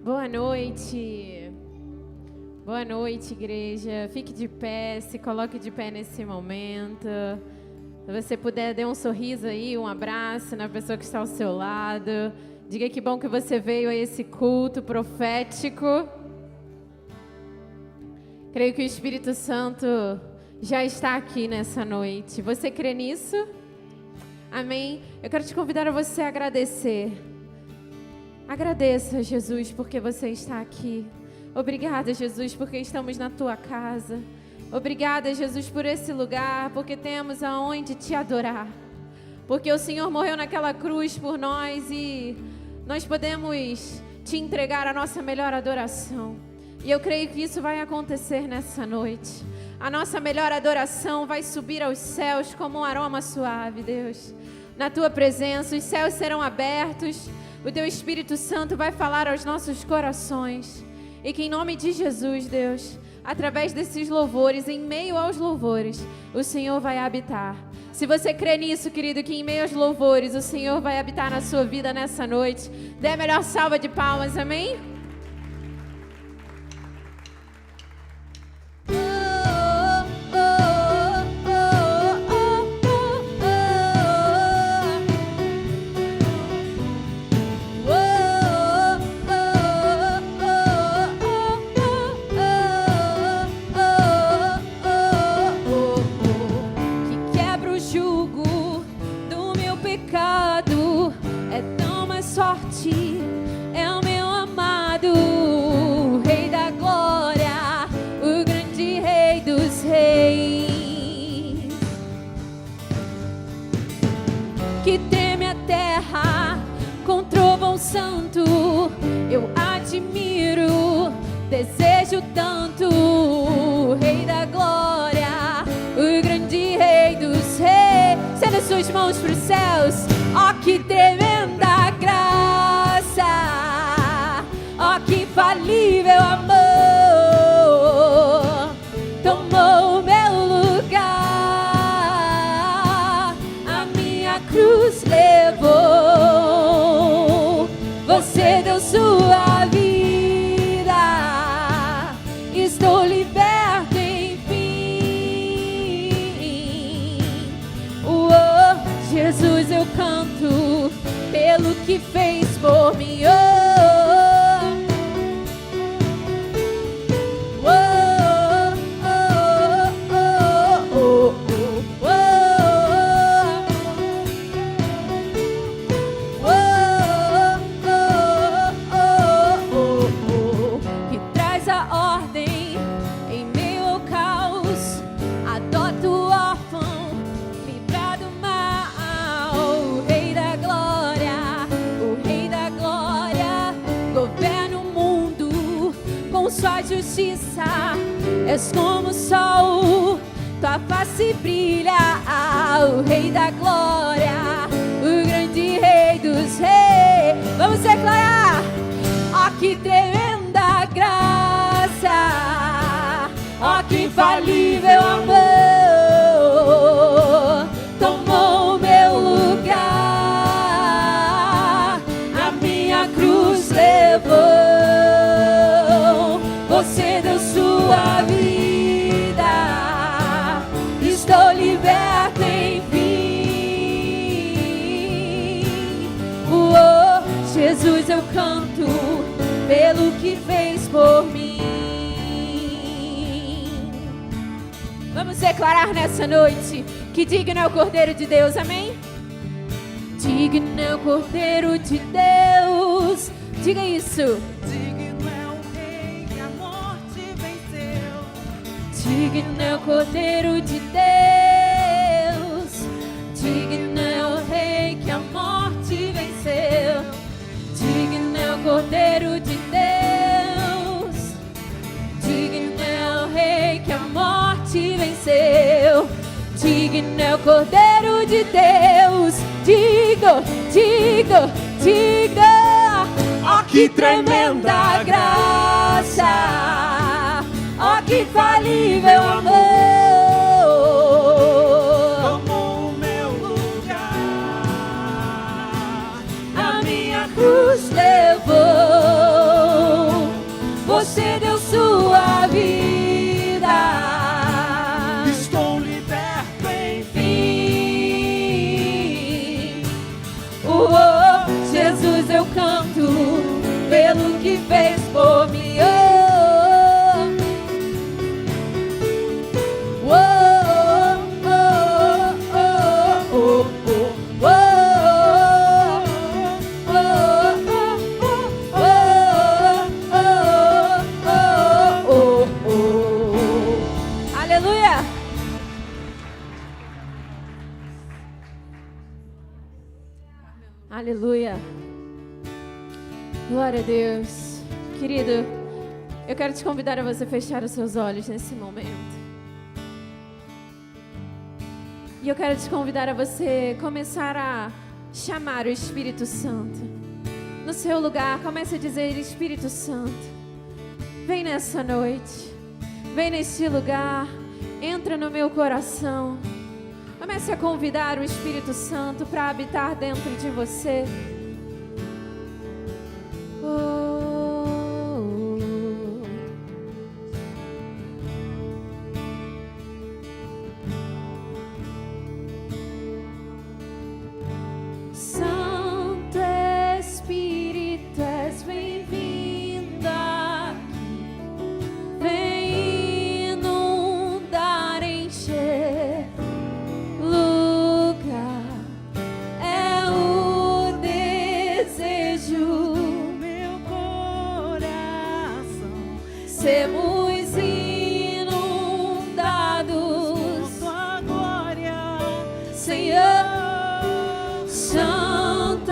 Boa noite. Boa noite, igreja. Fique de pé, se coloque de pé nesse momento. Se você puder, dê um sorriso aí, um abraço na pessoa que está ao seu lado. Diga que bom que você veio a esse culto profético. Creio que o Espírito Santo já está aqui nessa noite. Você crê nisso? Amém? Eu quero te convidar a você agradecer. Agradeça, Jesus, porque você está aqui. Obrigada, Jesus, porque estamos na tua casa. Obrigada, Jesus, por esse lugar, porque temos aonde te adorar. Porque o Senhor morreu naquela cruz por nós e nós podemos te entregar a nossa melhor adoração. E eu creio que isso vai acontecer nessa noite. A nossa melhor adoração vai subir aos céus como um aroma suave, Deus. Na tua presença, os céus serão abertos. O teu Espírito Santo vai falar aos nossos corações. E que em nome de Jesus, Deus, através desses louvores, em meio aos louvores, o Senhor vai habitar. Se você crê nisso, querido, que em meio aos louvores, o Senhor vai habitar na sua vida nessa noite, dê a melhor salva de palmas, amém? É o meu amado, o Rei da Glória, o grande Rei dos Reis, que treme a terra com trovão santo. Eu admiro, desejo tanto, o Rei da Glória, o grande Rei dos Reis. Estenda suas mãos para os céus, ó que tremenda graça, ó que infalível amor, tomou meu lugar, a minha cruz levou, você deu sua vida, estou liberto enfim. Oh, Jesus, eu canto pelo que fez por mim. Que traz a ordem em meio ao caos, adota o órfão, livra do mal, o Rei da Glória, o Rei da Glória, governa o mundo com sua justiça. És como o sol, tua face brilha, o Rei da Glória, o grande Rei dos Reis. Vamos declarar, ó que tremenda graça, ó que infalível amor, tomou meu lugar, a minha cruz levou, você deu sua vida, estou liberto enfim. Oh, Jesus, eu canto pelo que fez por mim. Vamos declarar nessa noite que digno é o Cordeiro de Deus, amém? Digno é o Cordeiro de Deus. Diga isso. Digno é o Rei que a morte venceu. Digno é o Cordeiro de Deus. Digno é o Rei que a morte venceu. Digno é o Cordeiro de Deus. Digno é o Rei que a morte venceu. Digno é o Cordeiro de Deus. Digno, digno, digno. Ó que tremenda graça, ó que infalível amor, Tomou o meu lugar, a minha cruz levou. que fez por mim. Aleluia. Glória a Deus. Querido, eu quero te convidar a você fechar os seus olhos nesse momento. E eu quero te convidar a você começar a chamar o Espírito Santo. No seu lugar, comece a dizer: Espírito Santo, vem nessa noite. Vem neste lugar. Entra no meu coração. Comece a convidar o Espírito Santo para habitar dentro de você. Santo Espírito, és bem-vindo aqui. Vem inundar, encher lugar. É o desejo do meu coração. sermos inundados, Tua glória, Senhor. Santo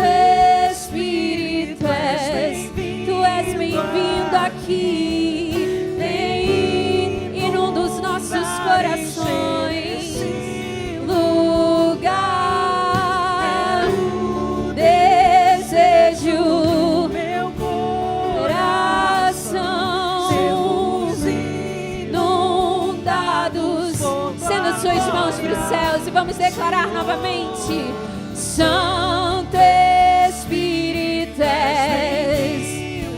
Espírito, Tu és bem-vindo aqui. Vem, inunda os nossos corações. Lugar, desejo, meu coração, sermos inundados. Estenda suas mãos para os céus e vamos declarar novamente: Santo Espírito, és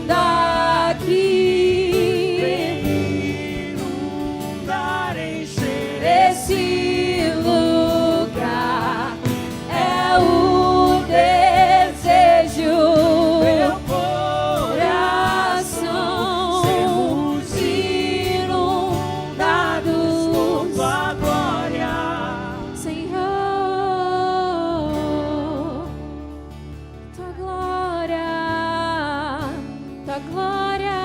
daqui. inundar, encher Esse lugar é o desejo, meu coração, sermos inundados, por Tua glória. Senhor. Tua glória, Tua glória.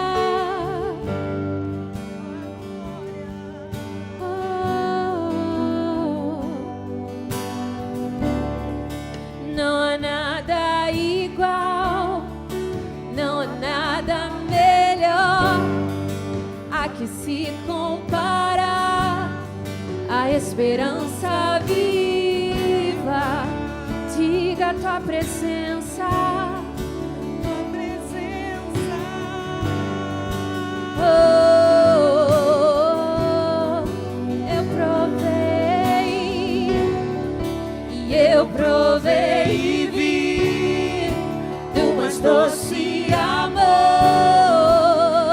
Não há nada igual, não há nada melhor a que se compara a esperança viva. Diga a tua presença. Tua presença. Eu provei e vi do mais doce amor,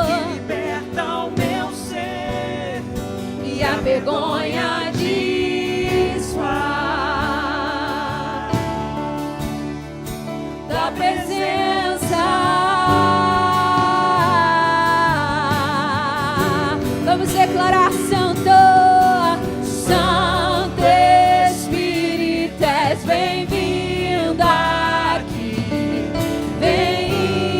Que liberta o meu ser. e a vergonha desfaz da presença. Vamos declarar: Santo, Santo Espírito, és bem-vindo aqui. Vem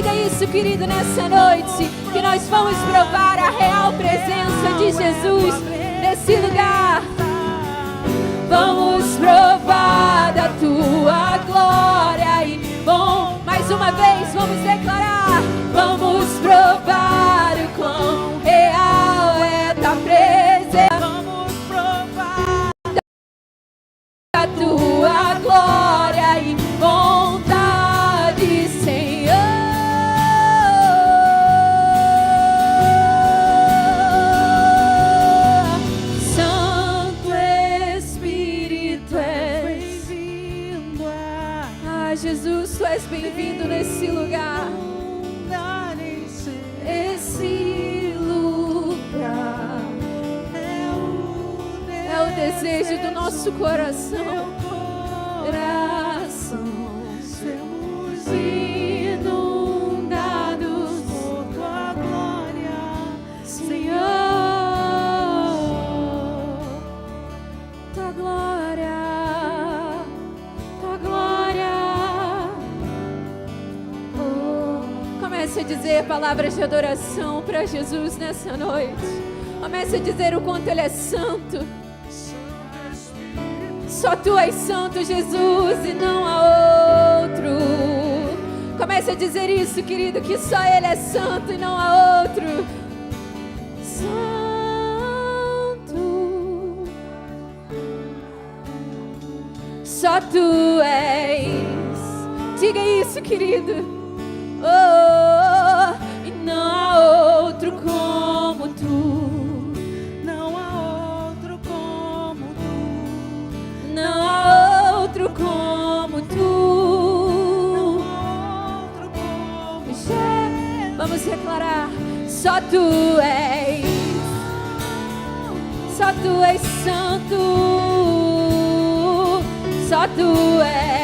Diga isso, querido, nessa noite, que nós vamos provar a real presença de Jesus nesse lugar. Vamos provar da tua glória e bom. Mais uma vez, vamos declarar. Vamos provar o quão real é tua presença. Vamos provar Da tua glória e vontade, Senhor. Santo Espírito és. bem-vindo Ah, Jesus, tu és bem-vindo nesse lugar. a nesse Esse lugar é o desejo do nosso coração. Sermos inundados por tua glória, Senhor, tua glória, tua glória. Oh, comece a dizer palavras de adoração para Jesus nessa noite. Comece a dizer o quanto Ele é santo. Só Tu és santo, Jesus, e não há outro. Comece a dizer isso, querido, que só Ele é santo e não há outro. Santo, só Tu és. Diga isso, querido. Oh, e não há outro como Tu. não há outro como tu, Não há outro como Tu. não há outro como Vamos declarar. Só Tu és. Só Tu és santo. Só Tu és.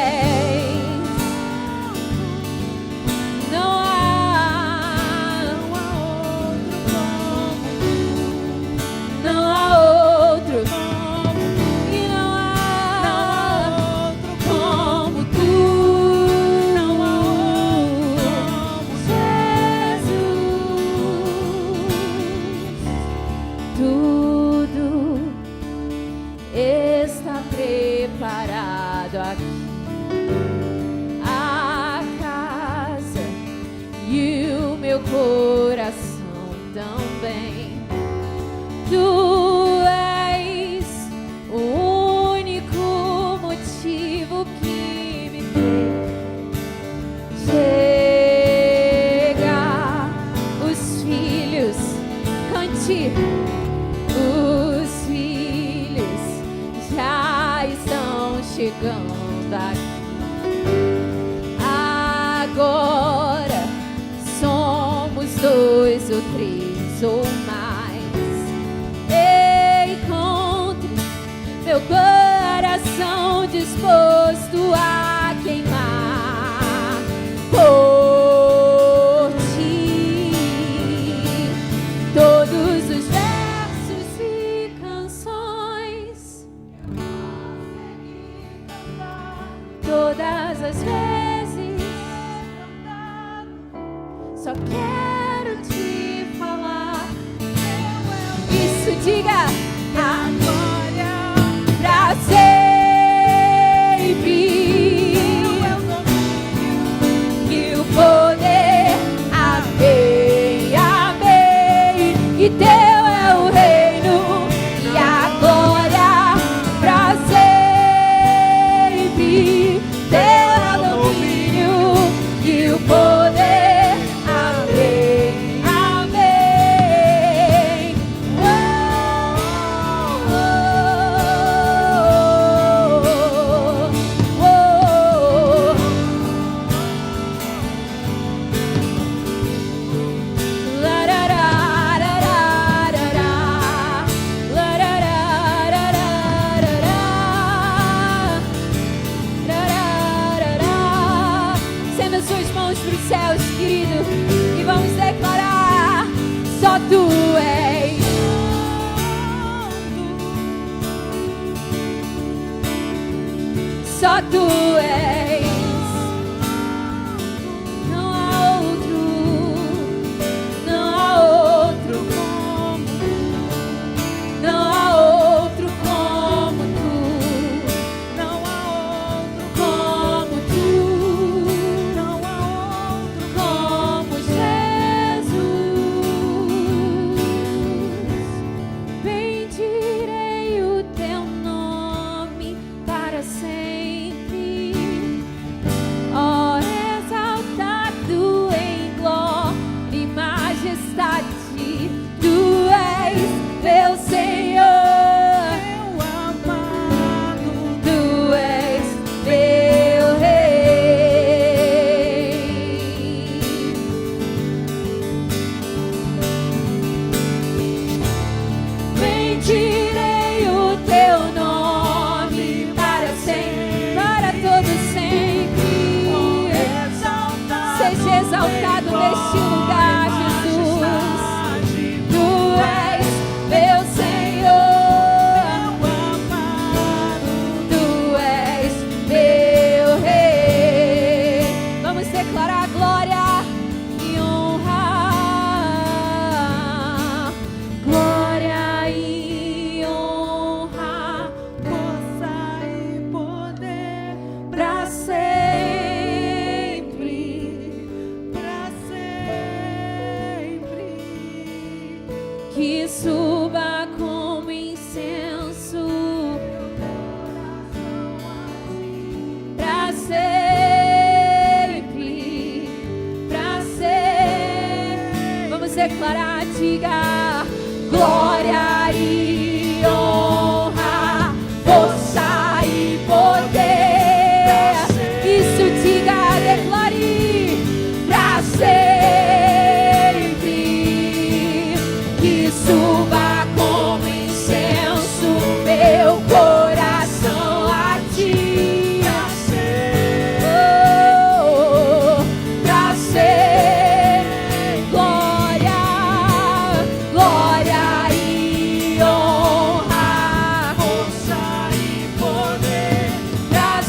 Não há Não há outro. E não há como Tu. não há Jesus, tudo está preparado aqui. A casa e o meu coração também. Tu és o único motivo que me fez chegar. Os filhos, cante. Os filhos já estão chegando aqui. Agora somos 2 ou 3 ou mais. Encontre meu coração disposto a queimar por Ti. Todos os versos e canções, todas as vezes, só quero Te falar. Isso, diga. Agora, pra sempre. E o poder, amém, amém. E Teu é o reino. E agora, pra sempre. Teu é o domínio. E o poder, amém. declarar, diga glória e honra, força e poder. Isso, diga, declare pra sempre, que suba como incenso meu coração a ti. Oh, pra sempre, glória, glória e honra, Força e poder. pra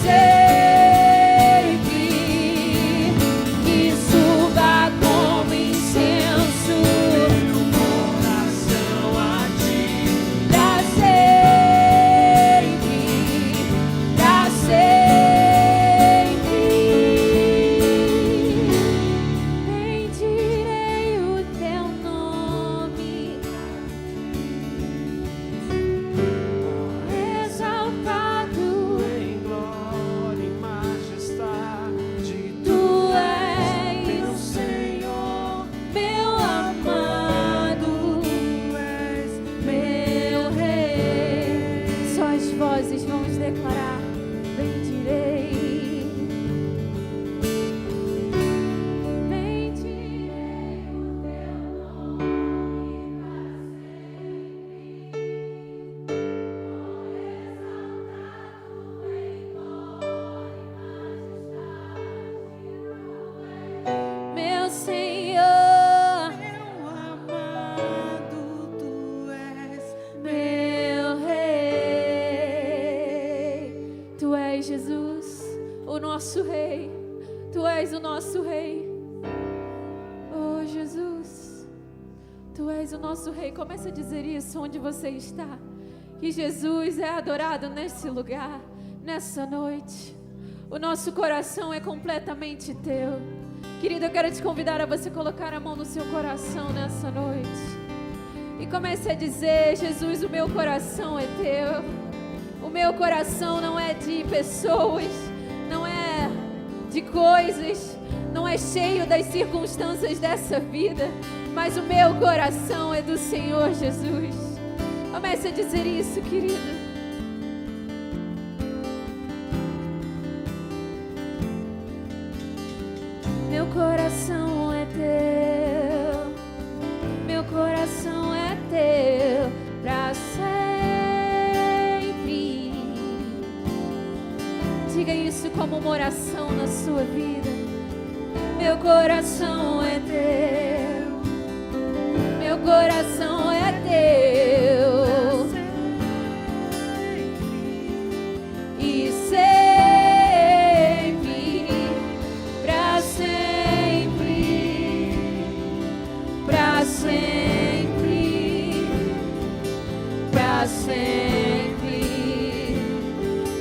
sempre, que suba como incenso Coração a ti. pra sempre. Bendirei o teu nome, exaltado Em glória e majestade. tu Meu és, Senhor, meu amado, tu és meu rei. Só as vozes vamos declarar: bendirei, bendirei o teu nome meu Senhor, meu amado, tu és meu rei. Tu és Jesus, o nosso rei. Tu és o nosso rei. Oh Jesus, tu és o nosso rei. Comece a dizer isso onde você está, que Jesus é adorado nesse lugar, nessa noite. O nosso coração é completamente teu. Querido, eu quero te convidar a você colocar a mão no seu coração nessa noite e comece a dizer: Jesus, o meu coração é teu. O meu coração não é de pessoas, não é de coisas, não é cheio das circunstâncias dessa vida, mas o meu coração é do Senhor Jesus. Comece a dizer isso, querido. Meu coração é teu, meu coração é teu pra sempre. Diga isso como uma oração na sua vida. Meu coração é teu, meu coração é teu. E sempre, pra sempre, pra sempre, pra sempre.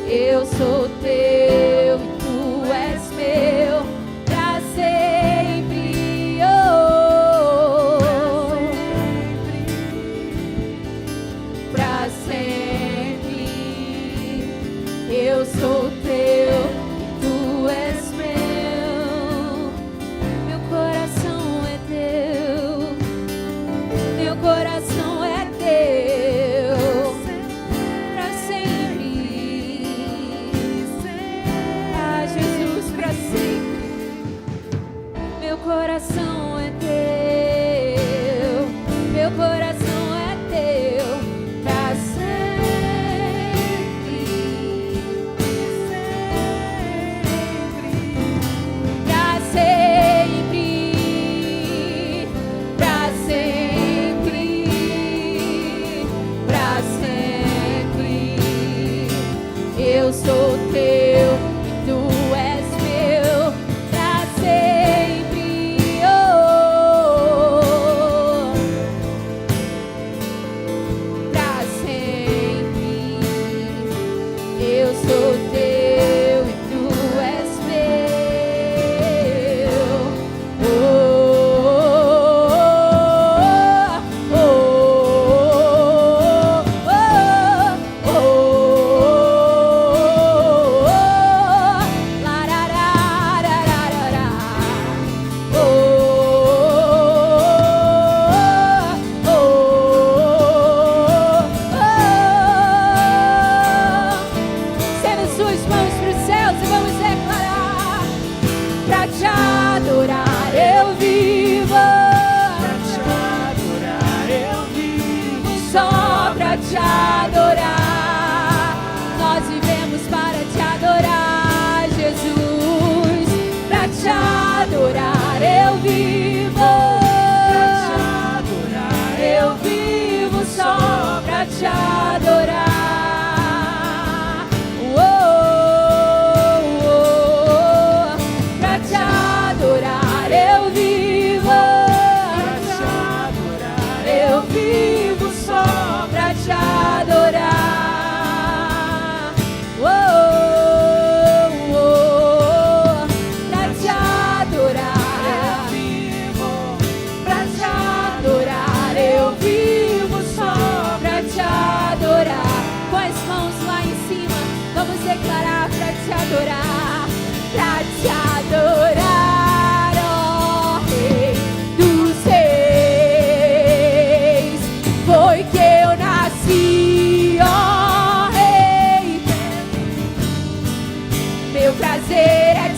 Eu sou teu e tu és meu, pra sempre. Oh, pra sempre. Eu sou teu, tu és meu. Meu coração é teu, meu coração é teu, pra sempre. Ah, Jesus, pra sempre. Meu coração é teu, meu coração é teu, pra sempre. Pra sempre, pra sempre, pra sempre. Eu sou teu e tu és meu, pra sempre. Oh, pra sempre. Eu sou teu e tu és meu. Oh, oh, oh, oh, oh, oh, oh.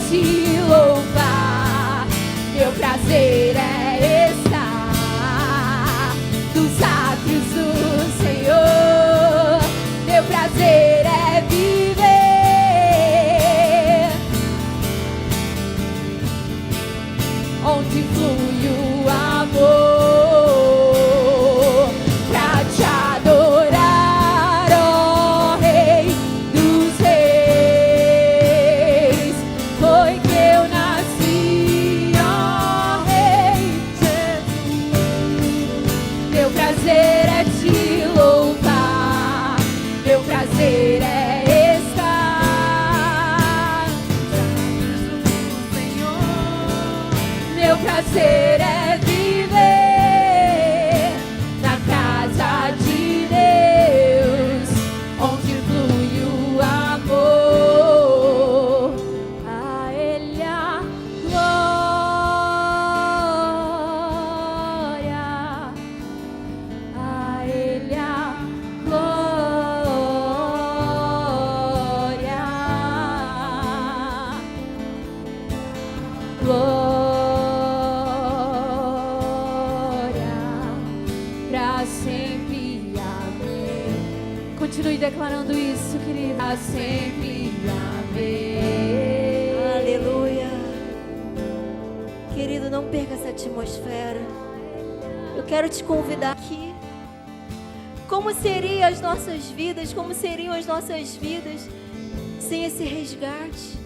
te louvar. Meu prazer é estar nos átrios do Senhor. Meu prazer é viver onde flui o amor. Prazer é viver na casa de Deus, onde flui o amor. A Ele a glória, a Ele a glória. Continue declarando isso, querida. A sempre, amém. Aleluia. Querido, não perca essa atmosfera. Eu quero te convidar aqui. Como seriam as nossas vidas? Como seriam as nossas vidas sem esse resgate?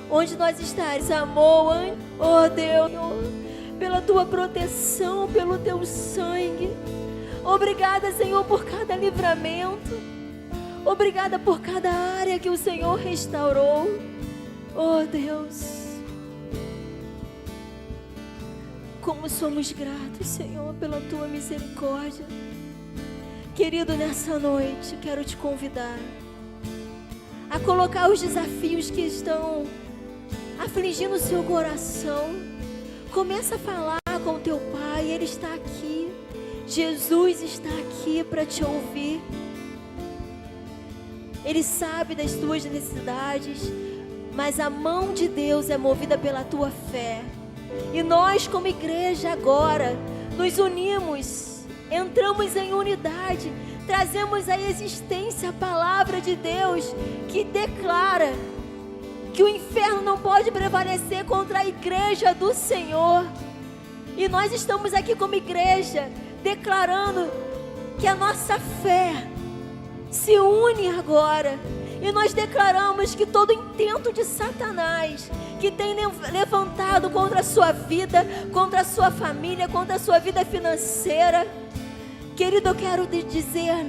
Onde nós estaríamos, amor? Oh Deus, pela tua proteção, pelo teu sangue. Obrigada, Senhor, por cada livramento. Obrigada por cada área que o Senhor restaurou. Oh Deus, como somos gratos, Senhor, pela tua misericórdia. Querido, nessa noite quero te convidar a colocar os desafios que estão afligindo o seu coração. Começa a falar com o teu Pai, Ele está aqui. Jesus está aqui para te ouvir. Ele sabe das tuas necessidades, mas a mão de Deus é movida pela tua fé. E nós, como igreja, agora nos unimos, entramos em unidade, trazemos à existência a palavra de Deus que declara que o inferno não pode prevalecer contra a igreja do Senhor. E nós estamos aqui como igreja declarando que a nossa fé se une agora, e nós declaramos que todo intento de Satanás que tem levantado contra a sua vida, contra a sua família, contra a sua vida financeira, querido, eu quero te dizer,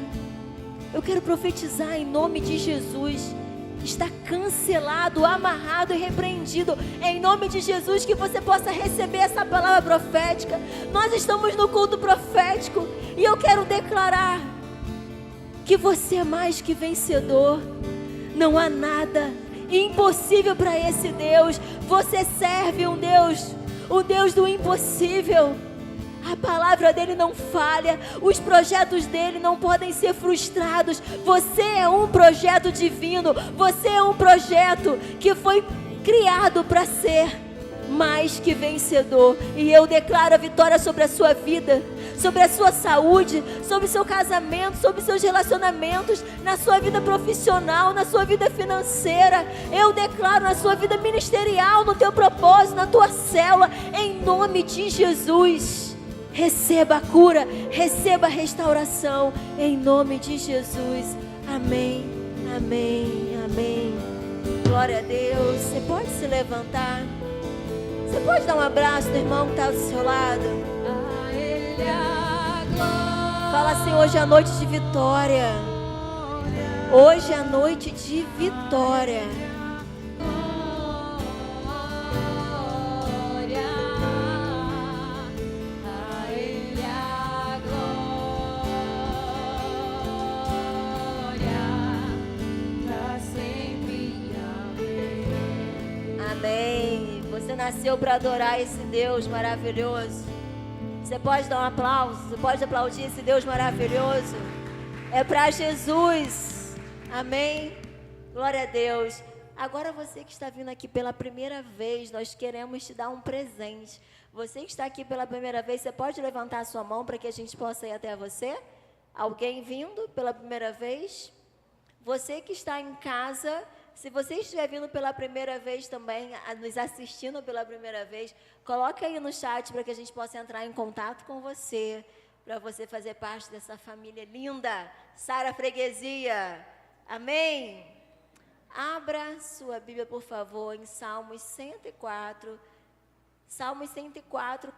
eu quero profetizar em nome de Jesus, está cancelado, amarrado e repreendido, em nome de Jesus, que você possa receber essa palavra profética. Nós estamos no culto profético, e eu quero declarar que você é mais que vencedor. Não há nada impossível para esse Deus. Você serve um Deus, o Deus do impossível. A palavra dele não falha, os projetos dele não podem ser frustrados. Você é um projeto divino, você é um projeto que foi criado para ser mais que vencedor. E eu declaro a vitória sobre a sua vida, sobre a sua saúde, sobre o seu casamento, sobre os seus relacionamentos, na sua vida profissional, na sua vida financeira. Eu declaro na sua vida ministerial, no teu propósito, na tua célula, em nome de Jesus. Receba a cura, receba a restauração, em nome de Jesus. Amém, amém, amém. Glória a Deus. Você pode se levantar? Você pode dar um abraço no irmão que está ao seu lado? A Ele a glória. Fala assim: hoje é a noite de vitória. Hoje é a noite de vitória. A Ele a glória, pra sempre. Amém. Amém. Você nasceu para adorar esse Deus maravilhoso. Você pode dar um aplauso, você pode aplaudir esse Deus maravilhoso. É para Jesus. Amém. Glória a Deus. Agora você que está vindo aqui pela primeira vez, nós queremos te dar um presente. Você que está aqui pela primeira vez, você pode levantar a sua mão para que a gente possa ir até você? Alguém vindo pela primeira vez? Você que está em casa, se você estiver vindo pela primeira vez também, nos assistindo pela primeira vez, coloca aí no chat para que a gente possa entrar em contato com você, para você fazer parte dessa família linda, Sara Freguesia. Amém? Abra sua Bíblia, por favor, em Salmos 104,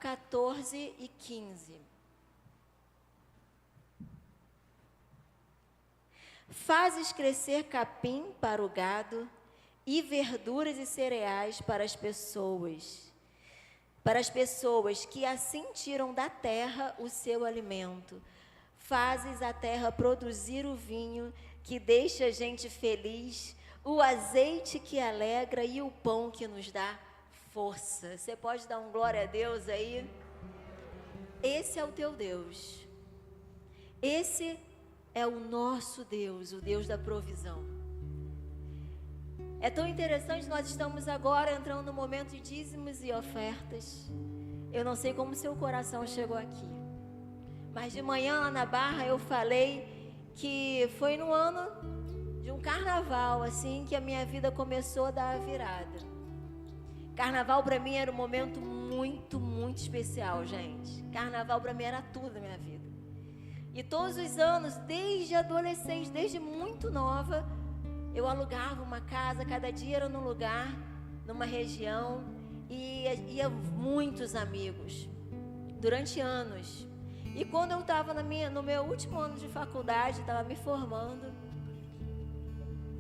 14 e 15. Fazes crescer capim para o gado e verduras e cereais para as pessoas que assim tiram da terra o seu alimento. Fazes a terra produzir o vinho que deixa a gente feliz, o azeite que alegra e o pão que nos dá força. Você pode dar um glória a Deus aí? Esse é o teu Deus. Esse é o nosso Deus, o Deus da provisão. É tão interessante, nós estamos agora entrando no momento de dízimos e ofertas. Eu não sei como seu coração chegou aqui, mas de manhã lá na Barra eu falei que foi no ano de um carnaval, assim, que a minha vida começou a dar a virada. Carnaval para mim era um momento muito, muito especial, gente. Carnaval para mim era tudo na minha vida. E todos os anos, desde adolescente, desde muito nova, eu alugava uma casa, cada dia era num lugar, numa região, e ia muitos amigos, durante anos. E quando eu estava no meu último ano de faculdade, estava me formando,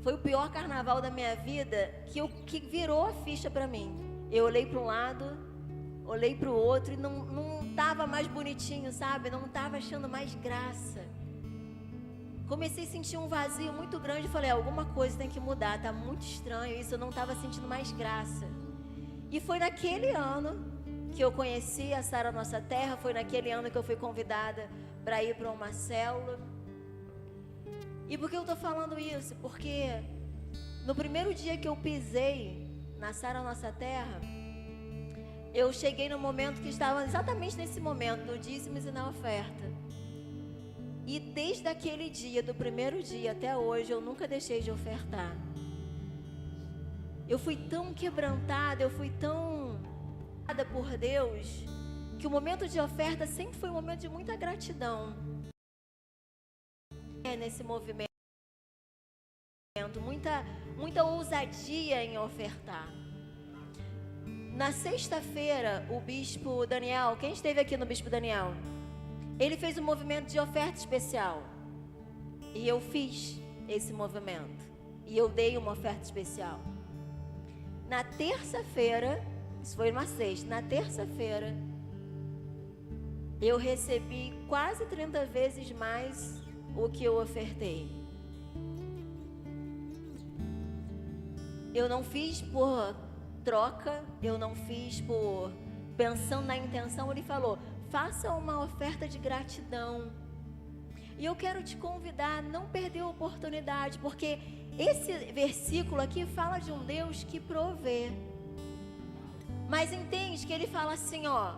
foi o pior carnaval da minha vida, que virou a ficha para mim. Eu olhei para um lado, olhei para o outro e não estava mais bonitinho, sabe? Não estava achando mais graça. Comecei a sentir um vazio muito grande e falei, alguma coisa tem que mudar, tá muito estranho isso, eu não estava sentindo mais graça. E foi naquele ano que eu conheci a Sara Nossa Terra, foi naquele ano que eu fui convidada para ir para uma célula. E por que eu estou falando isso? Porque no primeiro dia que eu pisei na Sara Nossa Terra, eu cheguei no momento que estava exatamente nesse momento, do dízimos e na oferta. E desde aquele dia, do primeiro dia até hoje, eu nunca deixei de ofertar. Eu fui tão quebrantada, eu fui tão amada por Deus, que o momento de oferta sempre foi um momento de muita gratidão. Nesse movimento, muita ousadia em ofertar. Na sexta-feira, o Bispo Daniel, quem esteve aqui no Bispo Daniel? Ele fez um movimento de oferta especial. E eu fiz esse movimento. E eu dei uma oferta especial. Na terça-feira, isso foi uma sexta, na terça-feira, eu recebi quase 30 vezes mais o que eu ofertei. Eu não fiz por troca, eu não fiz por pensando na intenção. Ele falou, faça uma oferta de gratidão. E eu quero te convidar a não perder a oportunidade, porque esse versículo aqui fala de um Deus que provê. Mas entende que ele fala assim, ó,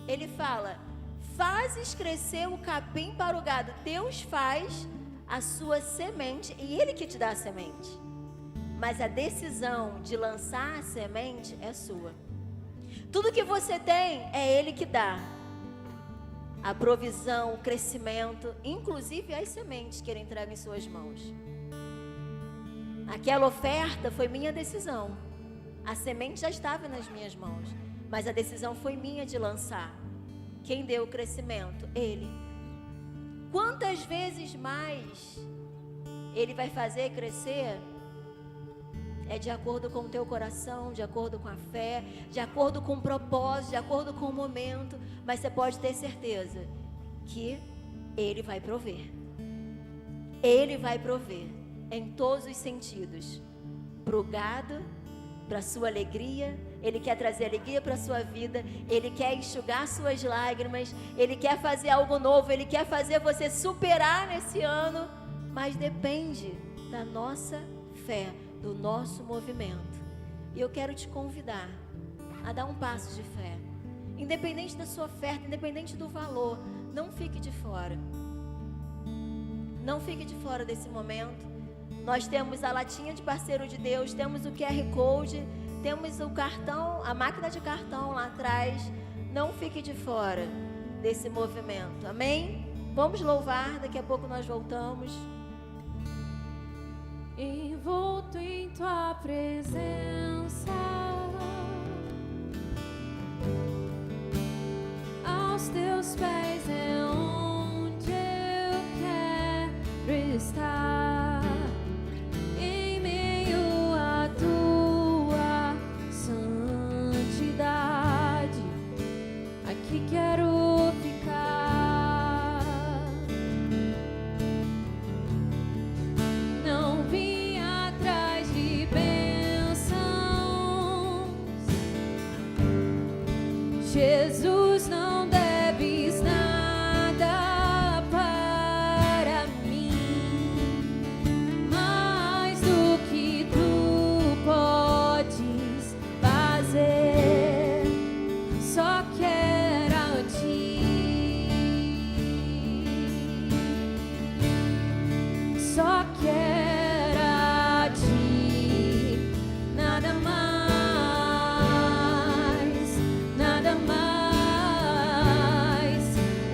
ele fala, fazes crescer o capim para o gado. Deus faz a sua semente e ele que te dá a semente. Mas a decisão de lançar a semente é sua. Tudo que você tem é Ele que dá. A provisão, o crescimento, inclusive as sementes que Ele entrega em suas mãos. Aquela oferta foi minha decisão. A semente já estava nas minhas mãos, mas a decisão foi minha de lançar. Quem deu o crescimento? Ele. Quantas vezes mais Ele vai fazer crescer? É de acordo com o teu coração, de acordo com a fé, de acordo com o propósito, de acordo com o momento. Mas você pode ter certeza que Ele vai prover. Ele vai prover em todos os sentidos. Para o gado, para a sua alegria. Ele quer trazer alegria para a sua vida. Ele quer enxugar suas lágrimas. Ele quer fazer algo novo. Ele quer fazer você superar nesse ano. Mas depende da nossa fé. do nosso movimento. E eu quero te convidar a dar um passo de fé. Independente da sua oferta, independente do valor, não fique de fora. Não fique de fora desse momento. Nós temos a latinha de parceiro de Deus, temos o QR Code, temos o cartão, a máquina de cartão lá atrás. Não fique de fora desse movimento, amém? Vamos louvar, daqui a pouco nós voltamos. Envolto em tua presença, aos teus pés é onde eu quero estar, em meio à tua santidade, aqui quero ficar. Não vim atrás de bênçãos, Jesus, não deves nada para mim, mais do que tu podes fazer, só quero a ti, só quero a ti, nada mais, nada mais,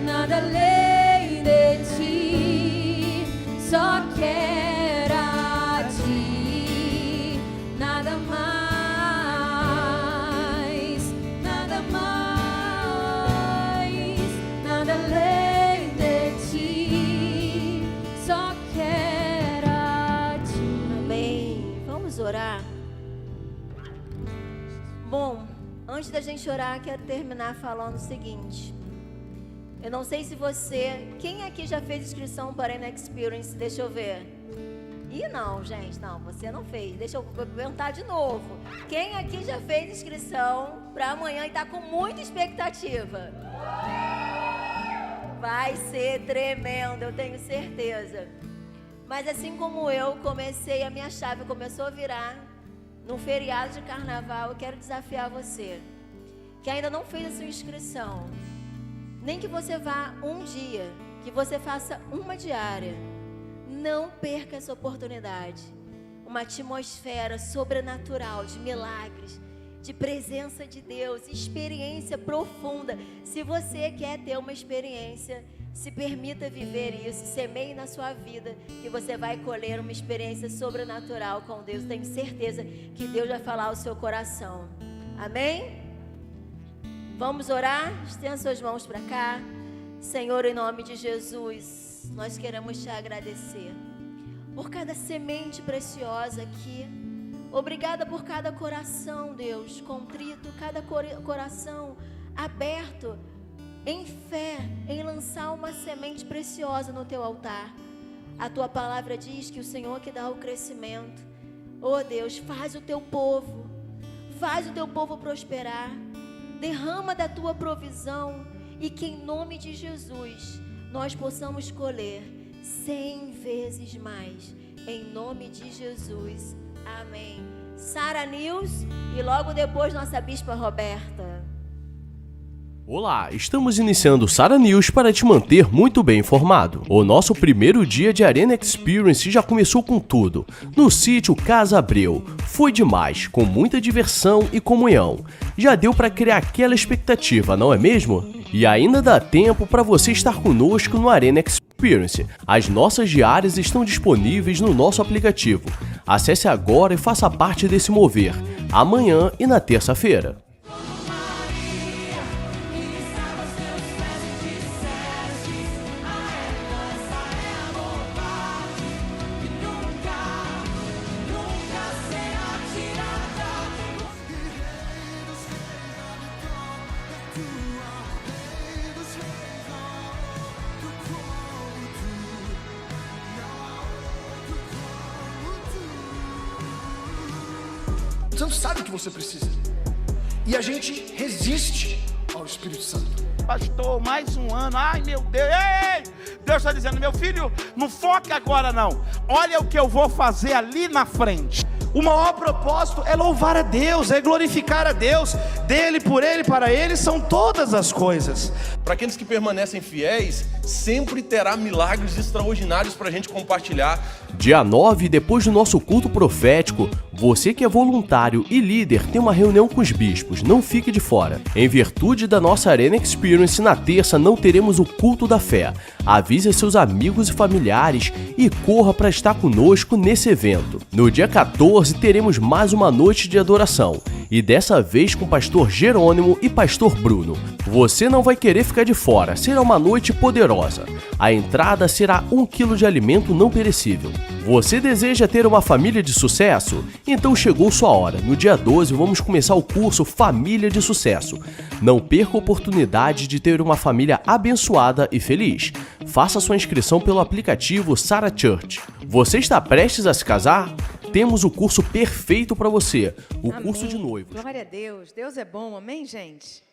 nada além de ti, só quero a ti, nada mais, nada mais, nada além de ti, só quero a ti. Amém. Vamos orar? Bom, antes da gente orar, quero terminar falando o seguinte. Eu não sei se você... Quem aqui já fez inscrição para a Arena Experience? Deixa eu ver. Ih, não, gente, não, você não fez. Deixa eu perguntar de novo. Quem aqui já fez inscrição para amanhã e está com muita expectativa? Vai ser tremendo, eu tenho certeza. Mas assim como eu comecei, a minha chave começou a virar num feriado de carnaval, eu quero desafiar você, que ainda não fez a sua inscrição. Nem que você vá um dia, que você faça uma diária. Não perca essa oportunidade. Uma atmosfera sobrenatural de milagres, de presença de Deus, experiência profunda. Se você quer ter uma experiência, se permita viver isso, semeie na sua vida, que você vai colher uma experiência sobrenatural com Deus. Tenho certeza que Deus vai falar ao seu coração. Amém? Vamos orar? Estenda suas mãos para cá. Senhor, em nome de Jesus, nós queremos te agradecer por cada semente preciosa aqui. Obrigada por cada coração, Deus, contrito, cada coração aberto em fé, em lançar uma semente preciosa no teu altar. A tua palavra diz que o Senhor que dá o crescimento. Oh Deus, faz o teu povo prosperar. Derrama da tua provisão e que em nome de Jesus nós possamos colher 100 vezes mais. Em nome de Jesus. Amém. Sara News e logo depois nossa Bispa Roberta. Olá, estamos iniciando o Sara News para te manter muito bem informado. O nosso primeiro dia de Arena Experience já começou com tudo. No sítio Casa Abreu. Foi demais, com muita diversão e comunhão. Já deu para criar aquela expectativa, não é mesmo? E ainda dá tempo para você estar conosco no Arena Experience. As nossas diárias estão disponíveis no nosso aplicativo. Acesse agora e faça parte desse mover. Amanhã e na terça-feira. O Santo sabe o que você precisa. E a gente resiste ao Espírito Santo. Pastor, mais um ano. Ai, meu Deus. Ei! Deus está dizendo, meu filho, não foque agora não. Olha o que eu vou fazer ali na frente. O maior propósito é louvar a Deus, é glorificar a Deus. Dele, por Ele, para Ele são todas as coisas. Para aqueles que permanecem fiéis, sempre terá milagres extraordinários para a gente compartilhar. Dia 9, depois do nosso culto profético, você que é voluntário e líder tem uma reunião com os bispos, não fique de fora. Em virtude da nossa Arena Experience, na terça não teremos o culto da fé. Avise seus amigos e familiares e corra para estar conosco nesse evento. No dia 14 teremos mais uma noite de adoração, e dessa vez com pastor Jerônimo e pastor Bruno. Você não vai querer ficar de fora, será uma noite poderosa. A entrada será 1 quilo de alimento não perecível. Você deseja ter uma família de sucesso? Então chegou sua hora. No dia 12 vamos começar o curso Família de Sucesso. Não perca a oportunidade de ter uma família abençoada e feliz. Faça sua inscrição pelo aplicativo Sarah Church. Você está prestes a se casar? Temos o curso perfeito para você, o curso de noivos. Glória a Deus. Deus é bom, amém, gente?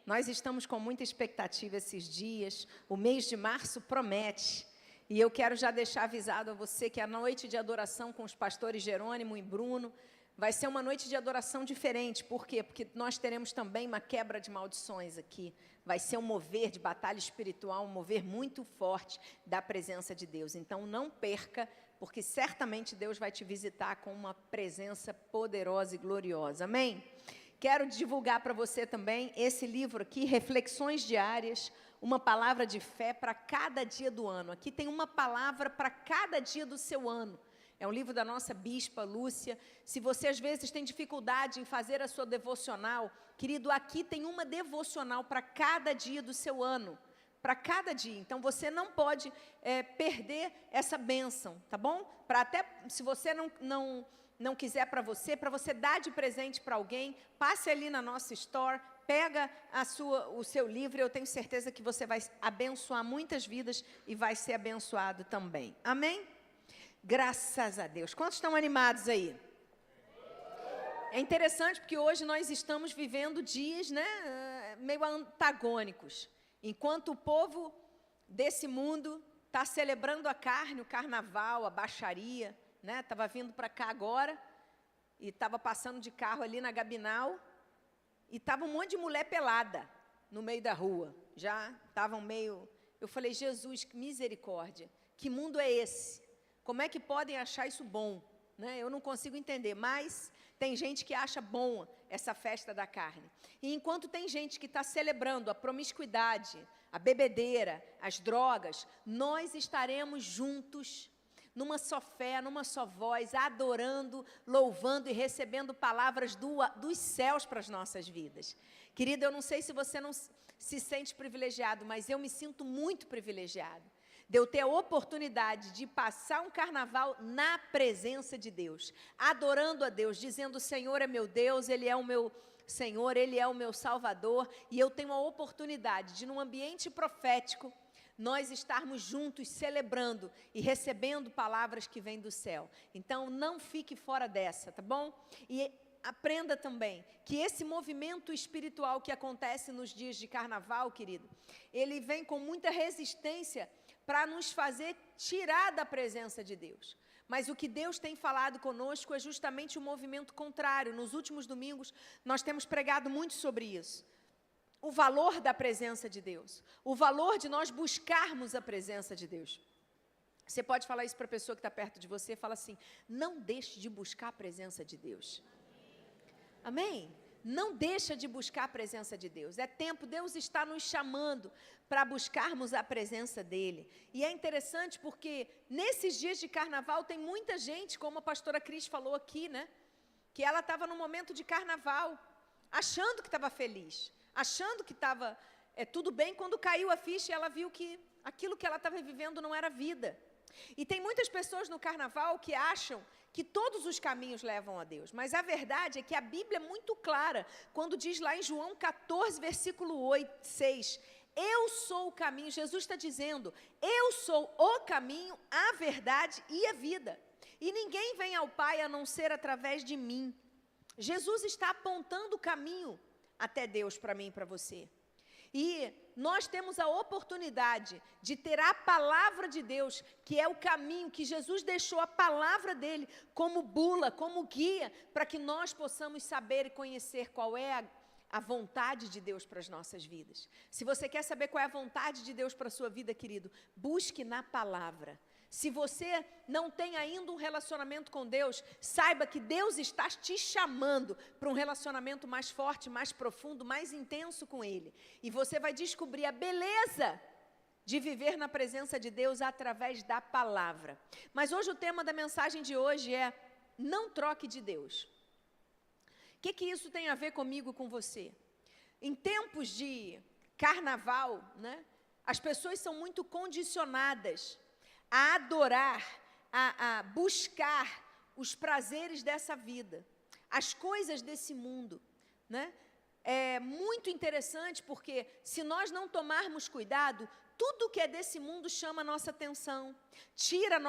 Nós estamos com muita expectativa esses dias. O mês de março promete. E eu quero já deixar avisado a você que a noite de adoração com os pastores Jerônimo e Bruno vai ser uma noite de adoração diferente. Por quê? Porque nós teremos também uma quebra de maldições aqui. Vai ser um mover de batalha espiritual, um mover muito forte da presença de Deus. Então não perca, porque certamente Deus vai te visitar com uma presença poderosa e gloriosa. Amém? Quero divulgar para você também esse livro aqui, Reflexões Diárias, uma palavra de fé para cada dia do ano. Aqui tem uma palavra para cada dia do seu ano. É um livro da nossa bispa Lúcia. Se você às vezes tem dificuldade em fazer a sua devocional, querido, aqui tem uma devocional para cada dia do seu ano. Para cada dia. Então você não pode perder essa bênção, tá bom? Para até se você não quiser para você dar de presente para alguém, passe ali na nossa store, pega o seu livro, eu tenho certeza que você vai abençoar muitas vidas e vai ser abençoado também. Amém? Graças a Deus. Quantos estão animados aí? É interessante porque hoje nós estamos vivendo dias, né, meio antagônicos. Enquanto o povo desse mundo está celebrando a carne, o carnaval, a baixaria, né? Estava vindo para cá agora e estava passando de carro ali na Gabinal e estava um monte de mulher pelada no meio da rua. Já estavam meio... Eu falei, Jesus, que misericórdia, que mundo é esse? Como é que podem achar isso bom? Né? Eu não consigo entender, mas tem gente que acha bom essa festa da carne. E enquanto tem gente que está celebrando a promiscuidade, a bebedeira, as drogas, nós estaremos juntos, numa só fé, numa só voz, adorando, louvando e recebendo palavras dos céus para as nossas vidas. Querida, eu não sei se você não se sente privilegiado, mas eu me sinto muito privilegiado de eu ter a oportunidade de passar um carnaval na presença de Deus, adorando a Deus, dizendo, o Senhor é meu Deus, Ele é o meu Senhor, Ele é o meu Salvador, e eu tenho a oportunidade de, num ambiente profético, nós estarmos juntos celebrando e recebendo palavras que vêm do céu. Então, não fique fora dessa, tá bom? E aprenda também que esse movimento espiritual que acontece nos dias de carnaval, querido, ele vem com muita resistência para nos fazer tirar da presença de Deus. Mas o que Deus tem falado conosco é justamente o movimento contrário. Nos últimos domingos, nós temos pregado muito sobre isso. O valor da presença de Deus. O valor de nós buscarmos a presença de Deus. Você pode falar isso para a pessoa que está perto de você, fala assim, não deixe de buscar a presença de Deus. Amém? Não deixa de buscar a presença de Deus. É tempo, Deus está nos chamando para buscarmos a presença dEle. E é interessante porque nesses dias de carnaval tem muita gente, como a pastora Cris falou aqui, né? Que ela estava no momento de carnaval, achando que estava feliz, achando que estava tudo bem, quando caiu a ficha ela viu que aquilo que ela estava vivendo não era vida. E tem muitas pessoas no carnaval que acham que todos os caminhos levam a Deus, mas a verdade é que a Bíblia é muito clara, quando diz lá em João 14, versículo 6, eu sou o caminho, Jesus está dizendo, eu sou o caminho, a verdade e a vida, e ninguém vem ao Pai a não ser através de mim. Jesus está apontando o caminho até Deus para mim e para você. E nós temos a oportunidade de ter a palavra de Deus, que é o caminho, que Jesus deixou a palavra dele como bula, como guia, para que nós possamos saber e conhecer qual é a vontade de Deus para as nossas vidas. Se você quer saber qual é a vontade de Deus para a sua vida, querido, busque na palavra. Se você não tem ainda um relacionamento com Deus, saiba que Deus está te chamando para um relacionamento mais forte, mais profundo, mais intenso com Ele. E você vai descobrir a beleza de viver na presença de Deus através da palavra. Mas hoje o tema da mensagem de hoje é: não troque de Deus. O que isso tem a ver comigo e com você? Em tempos de carnaval, né, as pessoas são muito condicionadas a adorar, a buscar os prazeres dessa vida, as coisas desse mundo, né? É muito interessante porque, se nós não tomarmos cuidado, tudo que é desse mundo chama a nossa atenção, tira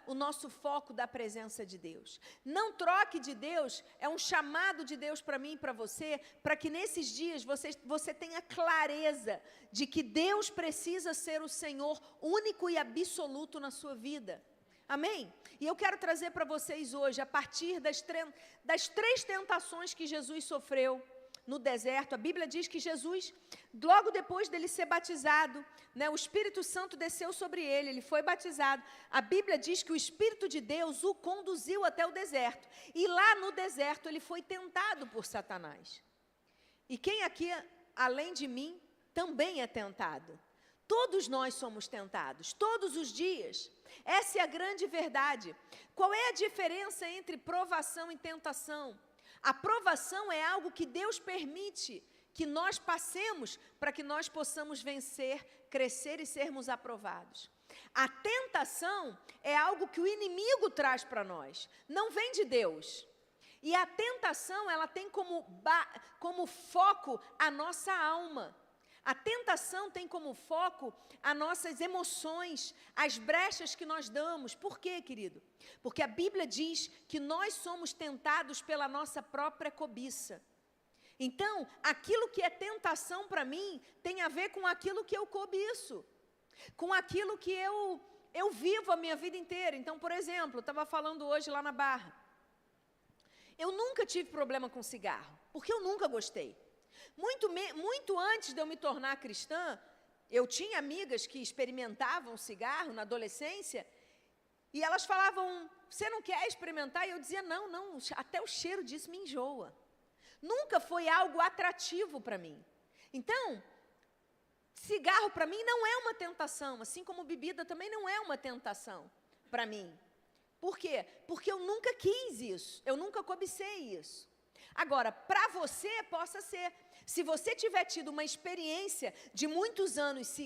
o nosso foco da presença de Deus. Não troque de Deus é um chamado de Deus para mim e para você, para que nesses dias você tenha clareza de que Deus precisa ser o Senhor único e absoluto na sua vida. Amém? E eu quero trazer para vocês hoje, a partir das 3 tentações que Jesus sofreu no deserto. A Bíblia diz que Jesus, logo depois dele ser batizado, né, o Espírito Santo desceu sobre ele, ele foi batizado. A Bíblia diz que o Espírito de Deus o conduziu até o deserto. E lá no deserto ele foi tentado por Satanás. E quem aqui, além de mim, também é tentado? Todos nós somos tentados, todos os dias. Essa é a grande verdade. Qual é a diferença entre provação e tentação? A provação é algo que Deus permite que nós passemos para que nós possamos vencer, crescer e sermos aprovados. A tentação é algo que o inimigo traz para nós, não vem de Deus. E a tentação, ela tem como foco a nossa alma. A tentação tem como foco as nossas emoções, as brechas que nós damos. Por quê, querido? Porque a Bíblia diz que nós somos tentados pela nossa própria cobiça. Então, aquilo que é tentação para mim tem a ver com aquilo que eu cobiço, com aquilo que eu vivo a minha vida inteira. Então, por exemplo, eu estava falando hoje lá na Barra. Eu nunca tive problema com cigarro, porque eu nunca gostei. Muito antes de eu me tornar cristã, eu tinha amigas que experimentavam cigarro na adolescência, e elas falavam: você não quer experimentar? E eu dizia: não, até o cheiro disso me enjoa. Nunca foi algo atrativo para mim. Então, cigarro para mim não é uma tentação, assim como bebida também não é uma tentação para mim. Por quê? Porque eu nunca quis isso, eu nunca cobicei isso. Agora, para você, possa ser. Se você tiver tido uma experiência de muitos anos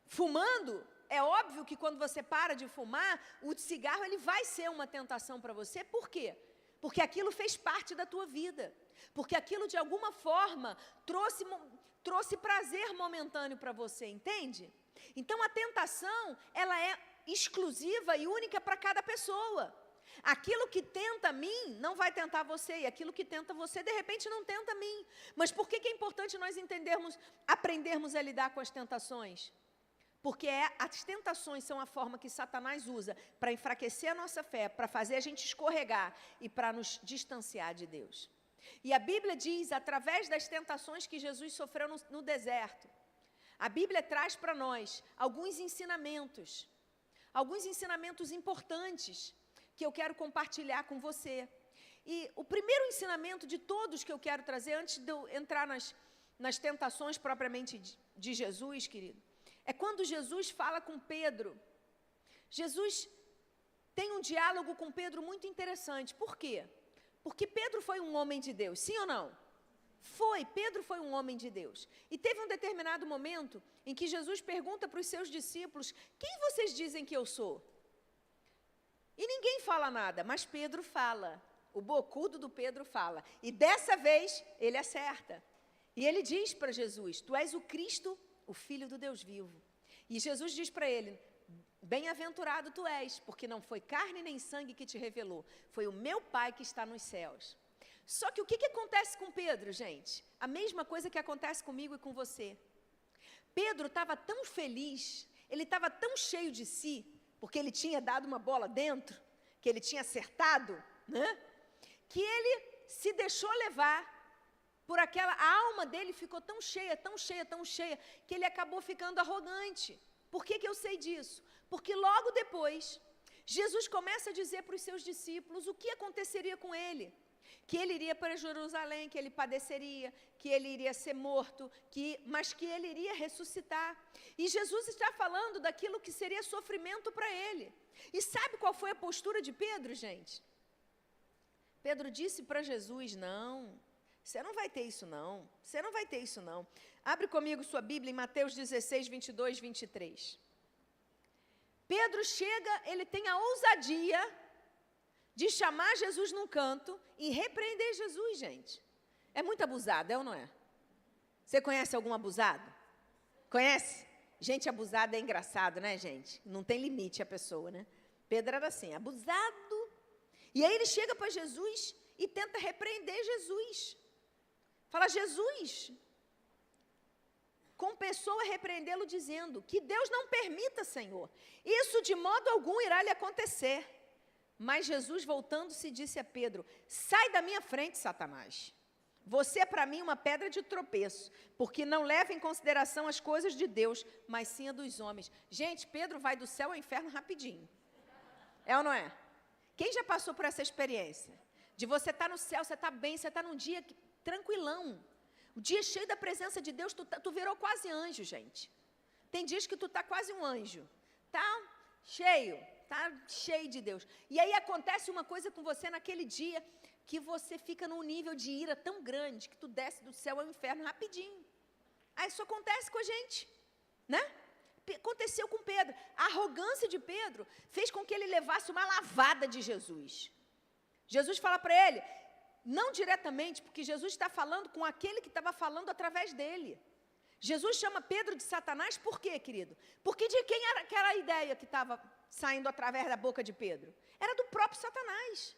fumando, é óbvio que quando você para de fumar, o cigarro ele vai ser uma tentação para você. Por quê? Porque aquilo fez parte da tua vida. Porque aquilo, de alguma forma, trouxe prazer momentâneo para você, entende? Então, a tentação, ela é exclusiva e única para cada pessoa. Aquilo que tenta a mim não vai tentar você, e aquilo que tenta você, de repente, não tenta a mim. Mas por que é importante nós aprendermos a lidar com as tentações? Porque as tentações são a forma que Satanás usa para enfraquecer a nossa fé, para fazer a gente escorregar e para nos distanciar de Deus. E a Bíblia diz, através das tentações que Jesus sofreu no deserto, a Bíblia traz para nós alguns ensinamentos importantes, que eu quero compartilhar com você. E o primeiro ensinamento de todos que eu quero trazer, antes de eu entrar nas tentações propriamente de Jesus, querido, é quando Jesus fala com Pedro. Jesus tem um diálogo com Pedro muito interessante. Por quê? Porque Pedro foi um homem de Deus, sim ou não? Pedro foi um homem de Deus. E teve um determinado momento em que Jesus pergunta para os seus discípulos: quem vocês dizem que eu sou? E ninguém fala nada, mas Pedro fala. O bocudo do Pedro fala. E dessa vez, ele acerta. E ele diz para Jesus: tu és o Cristo, o Filho do Deus vivo. E Jesus diz para ele: bem-aventurado tu és, porque não foi carne nem sangue que te revelou, foi o meu Pai que está nos céus. Só que o que acontece com Pedro, gente? A mesma coisa que acontece comigo e com você. Pedro estava tão feliz, ele estava tão cheio de si, porque ele tinha dado uma bola dentro, que ele tinha acertado, né? Que ele se deixou levar por aquela... A alma dele ficou tão cheia, tão cheia, tão cheia, que ele acabou ficando arrogante. Por que eu sei disso? Porque logo depois, Jesus começa a dizer para os seus discípulos o que aconteceria com ele. Que ele iria para Jerusalém, que ele padeceria, que ele iria ser morto, mas que ele iria ressuscitar. E Jesus está falando daquilo que seria sofrimento para ele. E sabe qual foi a postura de Pedro, gente? Pedro disse para Jesus, não, você não vai ter isso não, você não vai ter isso não. Abre comigo sua Bíblia em Mateus 16, 22, 23. Pedro chega, ele tem a ousadia de chamar Jesus num canto e repreender Jesus, gente. É muito abusado, é ou não é? Você conhece algum abusado? Conhece? Gente abusada é engraçado, né, gente? Não tem limite a pessoa, né? Pedro era assim, abusado. E aí ele chega para Jesus e tenta repreender Jesus. Fala, Jesus, com pessoa repreendê-lo dizendo que Deus não permita, Senhor. Isso de modo algum irá lhe acontecer. Mas Jesus, voltando-se, disse a Pedro, sai da minha frente, Satanás. Você é para mim uma pedra de tropeço, porque não leva em consideração as coisas de Deus, mas sim a dos homens. Gente, Pedro vai do céu ao inferno rapidinho. É ou não é? Quem já passou por essa experiência? De você estar no céu, você está bem, você está num dia tranquilão. O dia cheio da presença de Deus, tu virou quase anjo, gente. Tem dias que tu está quase um anjo. Tá cheio de Deus. E aí acontece uma coisa com você naquele dia, que você fica num nível de ira tão grande, que tu desce do céu ao inferno rapidinho. Aí isso acontece com a gente, né? Aconteceu com Pedro. A arrogância de Pedro fez com que ele levasse uma lavada de Jesus. Jesus fala para ele, não diretamente, porque Jesus está falando com aquele que estava falando através dele. Jesus chama Pedro de Satanás por quê, querido? Porque de quem era aquela ideia que estava saindo através da boca de Pedro? Era do próprio Satanás.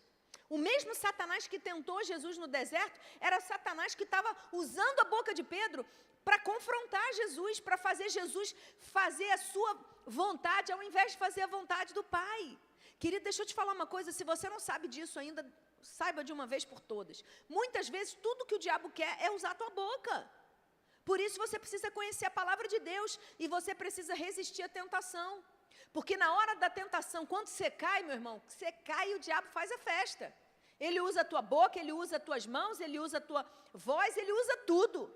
O mesmo Satanás que tentou Jesus no deserto, era Satanás que estava usando a boca de Pedro para confrontar Jesus, para fazer Jesus fazer a sua vontade, ao invés de fazer a vontade do Pai. Querido, deixa eu te falar uma coisa, se você não sabe disso ainda, saiba de uma vez por todas. Muitas vezes, tudo que o diabo quer é usar a tua boca. Por isso, você precisa conhecer a palavra de Deus e você precisa resistir à tentação. Porque na hora da tentação, quando você cai, meu irmão, você cai e o diabo faz a festa. Ele usa a tua boca, ele usa as tuas mãos, ele usa a tua voz, ele usa tudo.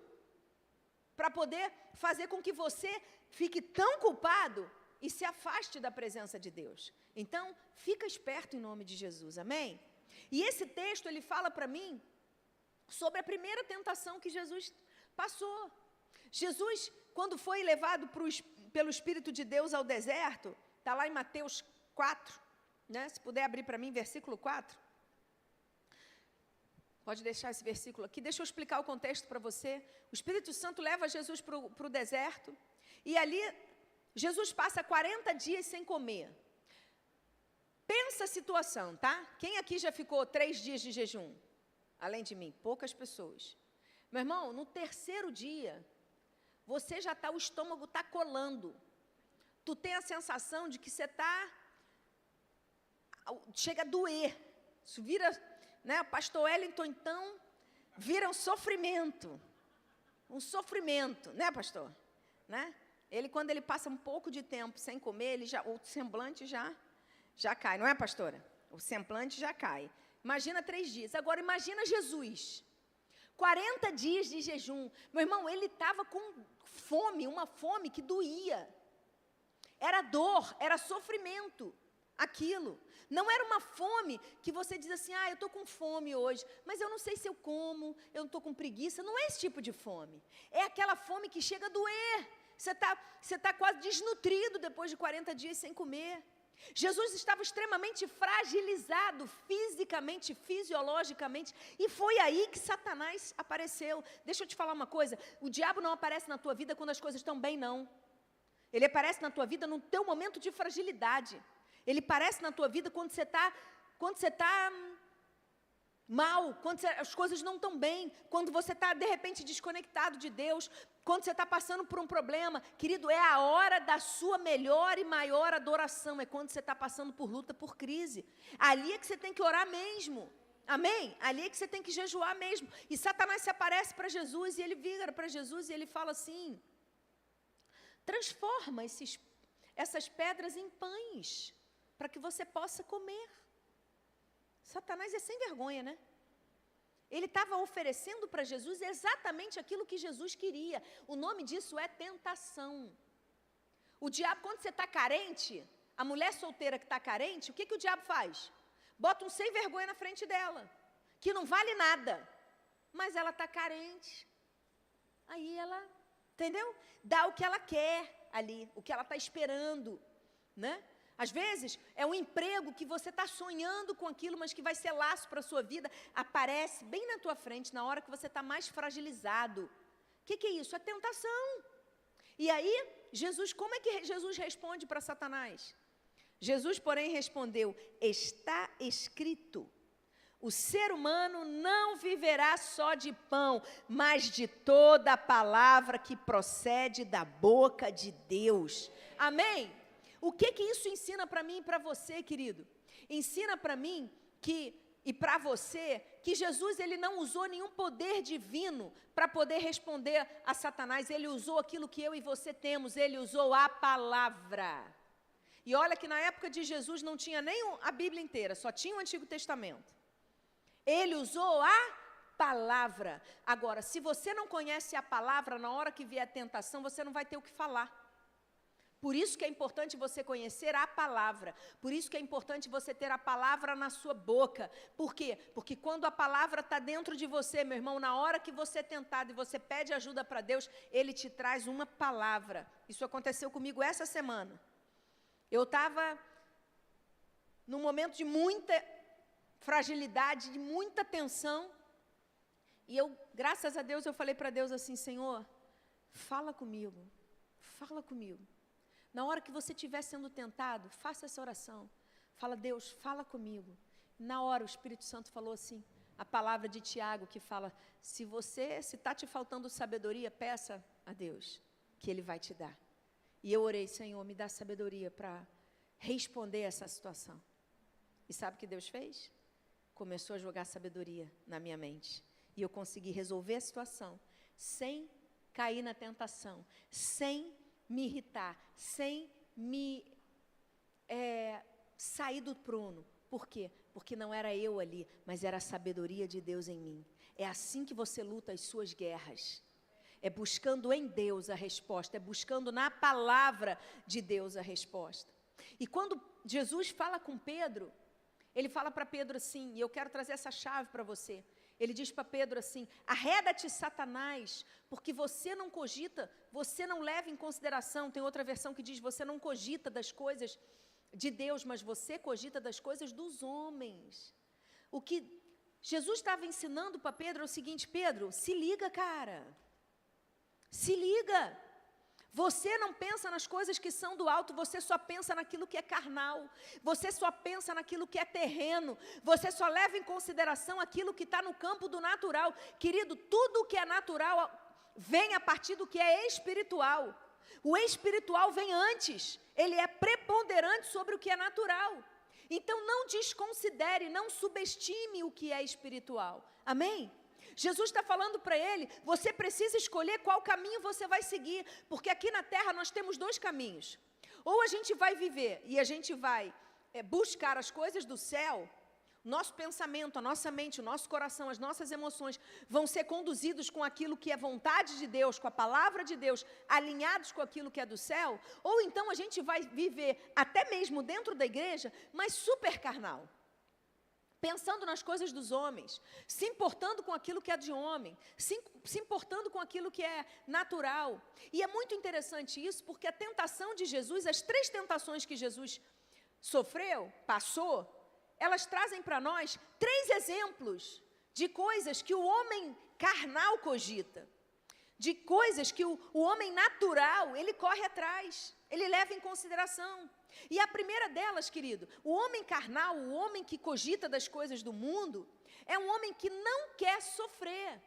Para poder fazer com que você fique tão culpado e se afaste da presença de Deus. Então, fica esperto em nome de Jesus, amém? E esse texto, ele fala para mim sobre a primeira tentação que Jesus passou. Jesus, quando foi levado pelo Espírito de Deus ao deserto, está lá em Mateus 4, né? Se puder abrir para mim, versículo 4. Pode deixar esse versículo aqui. Deixa eu explicar o contexto para você. O Espírito Santo leva Jesus para o deserto. E ali, Jesus passa 40 dias sem comer. Pensa a situação, tá? Quem aqui já ficou 3 dias de jejum? Além de mim, poucas pessoas. Meu irmão, no terceiro dia, você já está, o estômago está colando. Tu tem a sensação de que você está... Chega a doer. Isso vira... Né? O pastor Wellington, então, vira um sofrimento. Um sofrimento, né, pastor? Né? Ele, quando ele passa um pouco de tempo sem comer, o semblante já cai, não é, pastora? O semblante já cai. Imagina 3 dias. Agora, imagina Jesus. 40 dias de jejum. Meu irmão, ele estava com fome, uma fome que doía. Era dor, era sofrimento. Aquilo. Não era uma fome que você diz assim, eu estou com fome hoje, mas eu não sei se eu como, eu não estou com preguiça. Não é esse tipo de fome. É aquela fome que chega a doer. Você tá quase desnutrido depois de 40 dias sem comer. Jesus estava extremamente fragilizado, fisicamente, fisiologicamente, e foi aí que Satanás apareceu. Deixa eu te falar uma coisa, o diabo não aparece na tua vida quando as coisas estão bem, não. Ele aparece na tua vida no teu momento de fragilidade. Ele aparece na tua vida quando você está mal, quando as coisas não estão bem, quando você está, de repente, desconectado de Deus, quando você está passando por um problema, querido, é a hora da sua melhor e maior adoração, é quando você está passando por luta, por crise. Ali é que você tem que orar mesmo. Amém? Ali é que você tem que jejuar mesmo. E Satanás se aparece para Jesus, e ele vira para Jesus e ele fala assim: transforma essas pedras em pães, para que você possa comer. Satanás é sem vergonha, né? Ele estava oferecendo para Jesus exatamente aquilo que Jesus queria. O nome disso é tentação. O diabo, quando você está carente, a mulher solteira que está carente, o que o diabo faz? Bota um sem vergonha na frente dela, que não vale nada, mas ela está carente. Aí ela, entendeu? Dá o que ela quer ali, o que ela está esperando, né? Às vezes, é um emprego que você está sonhando com aquilo, mas que vai ser laço para a sua vida, aparece bem na tua frente, na hora que você está mais fragilizado. O que é isso? É tentação. E aí, como é que Jesus responde para Satanás? Jesus, porém, respondeu: está escrito, o ser humano não viverá só de pão, mas de toda a palavra que procede da boca de Deus. Amém? O que isso ensina para mim e para você, querido? Ensina para mim e para você que Jesus ele não usou nenhum poder divino para poder responder a Satanás. Ele usou aquilo que eu e você temos, ele usou a palavra. E olha que na época de Jesus não tinha nem a Bíblia inteira, só tinha o Antigo Testamento. Ele usou a palavra. Agora, se você não conhece a palavra, na hora que vier a tentação, você não vai ter o que falar. Por isso que é importante você conhecer a palavra. Por isso que é importante você ter a palavra na sua boca. Por quê? Porque quando a palavra está dentro de você, meu irmão, na hora que você é tentado e você pede ajuda para Deus, Ele te traz uma palavra. Isso aconteceu comigo essa semana. Eu estava num momento de muita fragilidade, de muita tensão. E eu, graças a Deus, eu falei para Deus assim: Senhor, fala comigo, fala comigo. Na hora que você estiver sendo tentado, faça essa oração. Fala: Deus, fala comigo. Na hora o Espírito Santo falou assim, a palavra de Tiago que fala: se está te faltando sabedoria, peça a Deus, que Ele vai te dar. E eu orei: Senhor, me dá sabedoria para responder essa situação. E sabe o que Deus fez? Começou a jogar sabedoria na minha mente. E eu consegui resolver a situação sem cair na tentação, sem me irritar, sem me sair do pruno. Por quê? Porque não era eu ali, mas era a sabedoria de Deus em mim. É assim que você luta as suas guerras. É buscando em Deus a resposta, é buscando na palavra de Deus a resposta. E quando Jesus fala com Pedro, ele fala para Pedro assim, e eu quero trazer essa chave para você. Ele diz para Pedro assim: arreda-te, Satanás, porque você não cogita, você não leva em consideração. Tem outra versão que diz: você não cogita das coisas de Deus, mas você cogita das coisas dos homens. O que Jesus estava ensinando para Pedro é o seguinte: Pedro, se liga, cara. Se liga. Você não pensa nas coisas que são do alto, você só pensa naquilo que é carnal, você só pensa naquilo que é terreno, você só leva em consideração aquilo que está no campo do natural. Querido, tudo que é natural vem a partir do que é espiritual. O espiritual vem antes, ele é preponderante sobre o que é natural. Então não desconsidere, não subestime o que é espiritual. Amém? Jesus está falando para ele: você precisa escolher qual caminho você vai seguir, porque aqui na terra nós temos dois caminhos. Ou a gente vai viver e a gente vai buscar as coisas do céu, nosso pensamento, a nossa mente, o nosso coração, as nossas emoções vão ser conduzidos com aquilo que é vontade de Deus, com a palavra de Deus, alinhados com aquilo que é do céu. Ou então a gente vai viver até mesmo dentro da igreja, mas super carnal. Pensando nas coisas dos homens, se importando com aquilo que é de homem, se importando com aquilo que é natural. E é muito interessante isso, porque a tentação de Jesus, as 3 tentações que Jesus sofreu, passou, elas trazem para nós 3 exemplos de coisas que o homem carnal cogita, de coisas que o homem natural, ele corre atrás, ele leva em consideração. E a primeira delas, querido, o homem carnal, o homem que cogita das coisas do mundo, é um homem que não quer sofrer.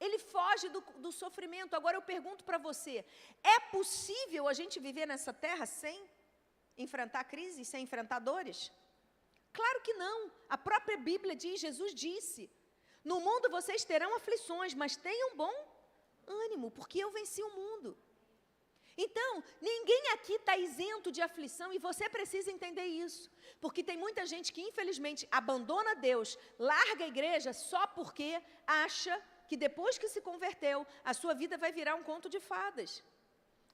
Ele foge do sofrimento. Agora eu pergunto para você, é possível a gente viver nessa terra sem enfrentar crises, sem enfrentar dores? Claro que não. A própria Bíblia diz, Jesus disse, no mundo vocês terão aflições, mas tenham bom ânimo, porque eu venci o mundo. Então, ninguém aqui está isento de aflição e você precisa entender isso. Porque tem muita gente que, infelizmente, abandona Deus, larga a igreja só porque acha que depois que se converteu, a sua vida vai virar um conto de fadas.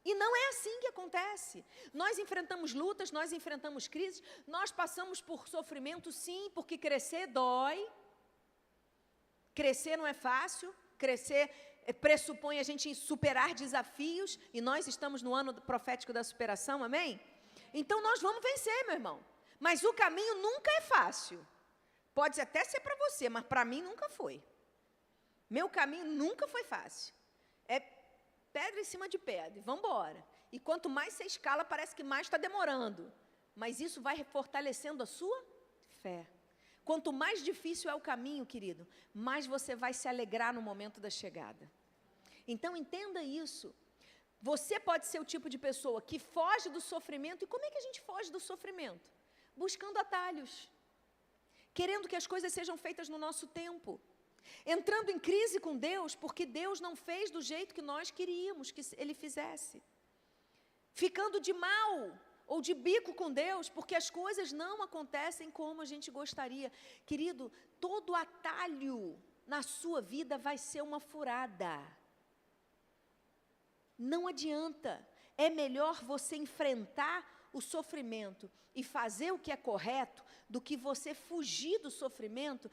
E não é assim que acontece. Nós enfrentamos lutas, nós enfrentamos crises, nós passamos por sofrimento sim, porque crescer dói. Crescer não é fácil, crescer pressupõe a gente superar desafios, e nós estamos no ano profético da superação, amém? Então nós vamos vencer, meu irmão. Mas o caminho nunca é fácil. Pode até ser para você, mas para mim nunca foi. Meu caminho nunca foi fácil. É pedra em cima de pedra, vamos embora. E quanto mais você escala, parece que mais está demorando. Mas isso vai fortalecendo a sua fé. Quanto mais difícil é o caminho, querido, mais você vai se alegrar no momento da chegada. Então, entenda isso. Você pode ser o tipo de pessoa que foge do sofrimento. E como é que a gente foge do sofrimento? Buscando atalhos. Querendo que as coisas sejam feitas no nosso tempo. Entrando em crise com Deus, porque Deus não fez do jeito que nós queríamos que Ele fizesse. Ficando de mal ou de bico com Deus, porque as coisas não acontecem como a gente gostaria. Querido, todo atalho na sua vida vai ser uma furada. Não adianta. É melhor você enfrentar o sofrimento e fazer o que é correto, do que você fugir do sofrimento,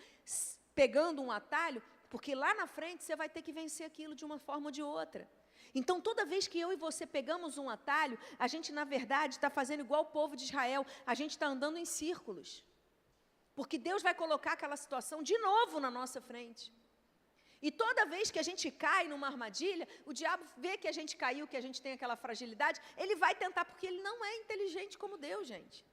pegando um atalho, porque lá na frente você vai ter que vencer aquilo de uma forma ou de outra. Então, toda vez que eu e você pegamos um atalho, a gente, na verdade, está fazendo igual o povo de Israel, a gente está andando em círculos. Porque Deus vai colocar aquela situação de novo na nossa frente. E toda vez que a gente cai numa armadilha, o diabo vê que a gente caiu, que a gente tem aquela fragilidade, ele vai tentar, porque ele não é inteligente como Deus, gente.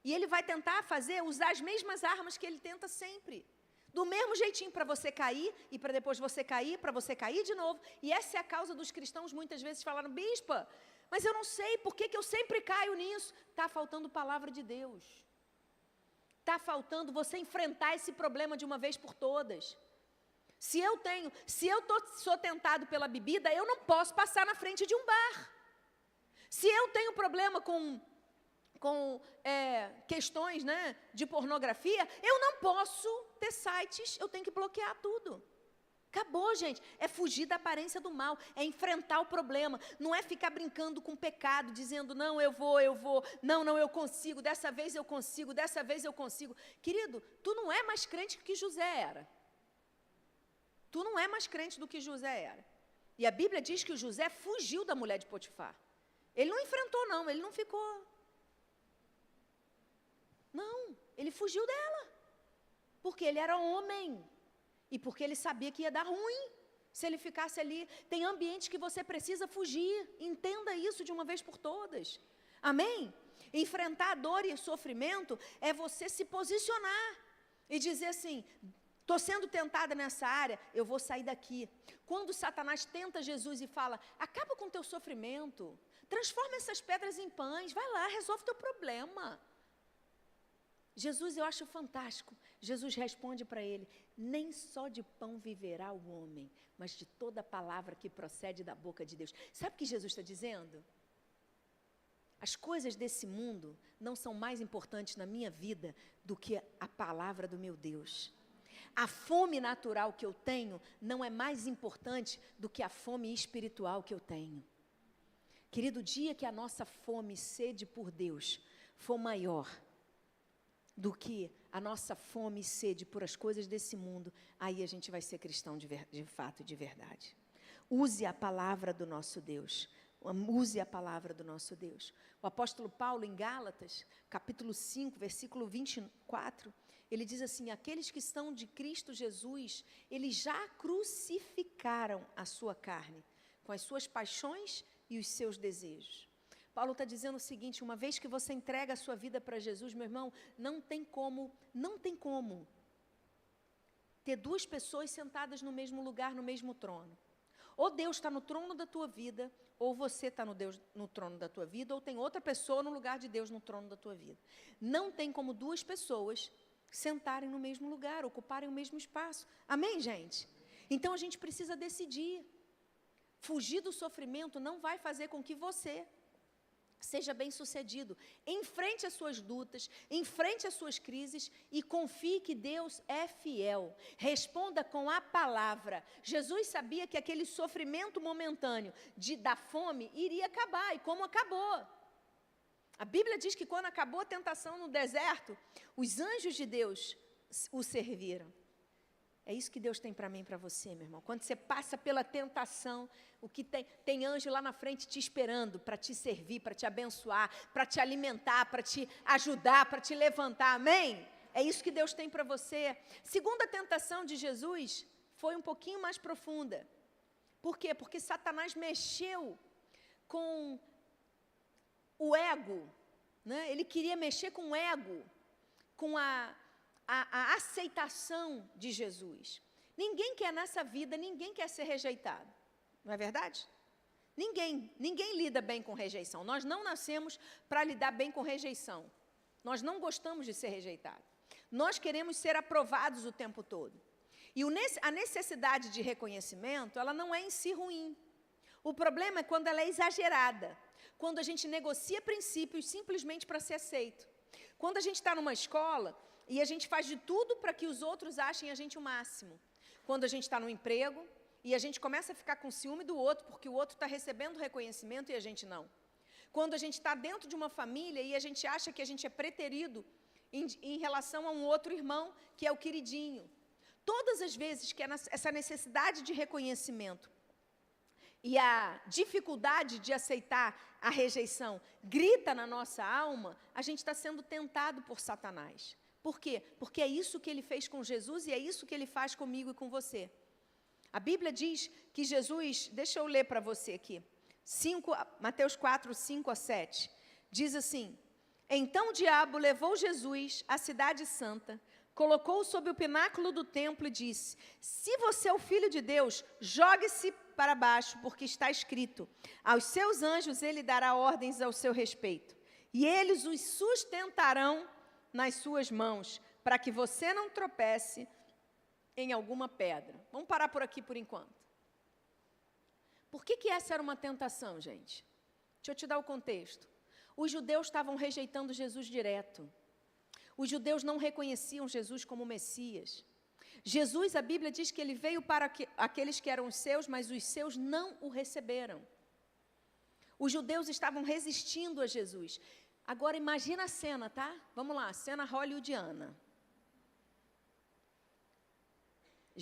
E ele vai tentar usar as mesmas armas que ele tenta sempre. Do mesmo jeitinho, para você cair, e para depois você cair, para você cair de novo. E essa é a causa dos cristãos muitas vezes falaram, bispa, mas eu não sei por que eu sempre caio nisso. Está faltando palavra de Deus. Está faltando você enfrentar esse problema de uma vez por todas. Se eu sou tentado pela bebida, eu não posso passar na frente de um bar. Se eu tenho problema com questões, né, de pornografia, eu não posso ter sites, eu tenho que bloquear tudo. Acabou, gente. É fugir da aparência do mal, é enfrentar o problema, não é ficar brincando com o pecado, dizendo, não, eu vou, não, eu consigo, dessa vez eu consigo, dessa vez eu consigo. Querido, tu não é mais crente do que José era. Tu não é mais crente do que José era. E a Bíblia diz que o José fugiu da mulher de Potifar. Ele não enfrentou, não, ele não ficou. Não, ele fugiu dela. Porque ele era homem. E porque ele sabia que ia dar ruim se ele ficasse ali. Tem ambientes que você precisa fugir. Entenda isso de uma vez por todas. Amém? Enfrentar a dor e o sofrimento é você se posicionar e dizer assim, estou sendo tentada nessa área, eu vou sair daqui. Quando Satanás tenta Jesus e fala, acaba com o teu sofrimento, transforma essas pedras em pães, vai lá, resolve o teu problema. Jesus, eu acho fantástico. Jesus responde para ele, nem só de pão viverá o homem, mas de toda palavra que procede da boca de Deus. Sabe o que Jesus está dizendo? As coisas desse mundo não são mais importantes na minha vida do que a palavra do meu Deus. A fome natural que eu tenho não é mais importante do que a fome espiritual que eu tenho. Querido, o dia que a nossa fome e sede por Deus for maior do que a nossa fome e sede por as coisas desse mundo, aí a gente vai ser cristão de fato e de verdade. Use a palavra do nosso Deus. Use a palavra do nosso Deus. O apóstolo Paulo, em Gálatas, capítulo 5, versículo 24, ele diz assim, aqueles que estão de Cristo Jesus, eles já crucificaram a sua carne, com as suas paixões e os seus desejos. Paulo está dizendo o seguinte: uma vez que você entrega a sua vida para Jesus, meu irmão, não tem como ter duas pessoas sentadas no mesmo lugar, no mesmo trono. Ou Deus está no trono da tua vida, ou você está no trono da tua vida, ou tem outra pessoa no lugar de Deus no trono da tua vida. Não tem como duas pessoas sentarem no mesmo lugar, ocuparem o mesmo espaço. Amém, gente? Então a gente precisa decidir. Fugir do sofrimento não vai fazer com que você seja bem-sucedido. Enfrente as suas lutas, enfrente as suas crises e confie que Deus é fiel. Responda com a palavra. Jesus sabia que aquele sofrimento momentâneo da fome iria acabar, e como acabou. A Bíblia diz que quando acabou a tentação no deserto, os anjos de Deus o serviram. É isso que Deus tem para mim e para você, meu irmão. Quando você passa pela tentação, o que tem anjo lá na frente te esperando para te servir, para te abençoar, para te alimentar, para te ajudar, para te levantar. Amém? É isso que Deus tem para você. Segunda tentação de Jesus foi um pouquinho mais profunda. Por quê? Porque Satanás mexeu com o ego, né? Ele queria mexer com o ego, com a aceitação de Jesus. Ninguém quer nessa vida, ninguém quer ser rejeitado. Não é verdade? Ninguém lida bem com rejeição. Nós não nascemos para lidar bem com rejeição. Nós não gostamos de ser rejeitados. Nós queremos ser aprovados o tempo todo. E a necessidade de reconhecimento, ela não é em si ruim. O problema é quando ela é exagerada. Quando a gente negocia princípios simplesmente para ser aceito. Quando a gente está numa escola e a gente faz de tudo para que os outros achem a gente o máximo. Quando a gente está no emprego e a gente começa a ficar com ciúme do outro porque o outro está recebendo reconhecimento e a gente não. Quando a gente está dentro de uma família e a gente acha que a gente é preterido em relação a um outro irmão que é o queridinho. Todas as vezes que essa necessidade de reconhecimento e a dificuldade de aceitar a rejeição grita na nossa alma, a gente está sendo tentado por Satanás. Por quê? Porque é isso que ele fez com Jesus e é isso que ele faz comigo e com você. A Bíblia diz que Jesus, deixa eu ler para você aqui, Mateus 4, 5 a 7, diz assim: então o diabo levou Jesus à cidade santa, colocou-o sob o pináculo do templo e disse: se você é o Filho de Deus, jogue-se para baixo, porque está escrito: aos seus anjos ele dará ordens ao seu respeito, e eles os sustentarão nas suas mãos, para que você não tropece em alguma pedra. Vamos parar por aqui por enquanto. Por que essa era uma tentação, gente? Deixa eu te dar o contexto. Os judeus estavam rejeitando Jesus direto. Os judeus não reconheciam Jesus como Messias. Jesus, a Bíblia diz que ele veio para aqueles que eram os seus, mas os seus não o receberam. Os judeus estavam resistindo a Jesus. Agora imagina a cena, tá? Vamos lá, cena hollywoodiana.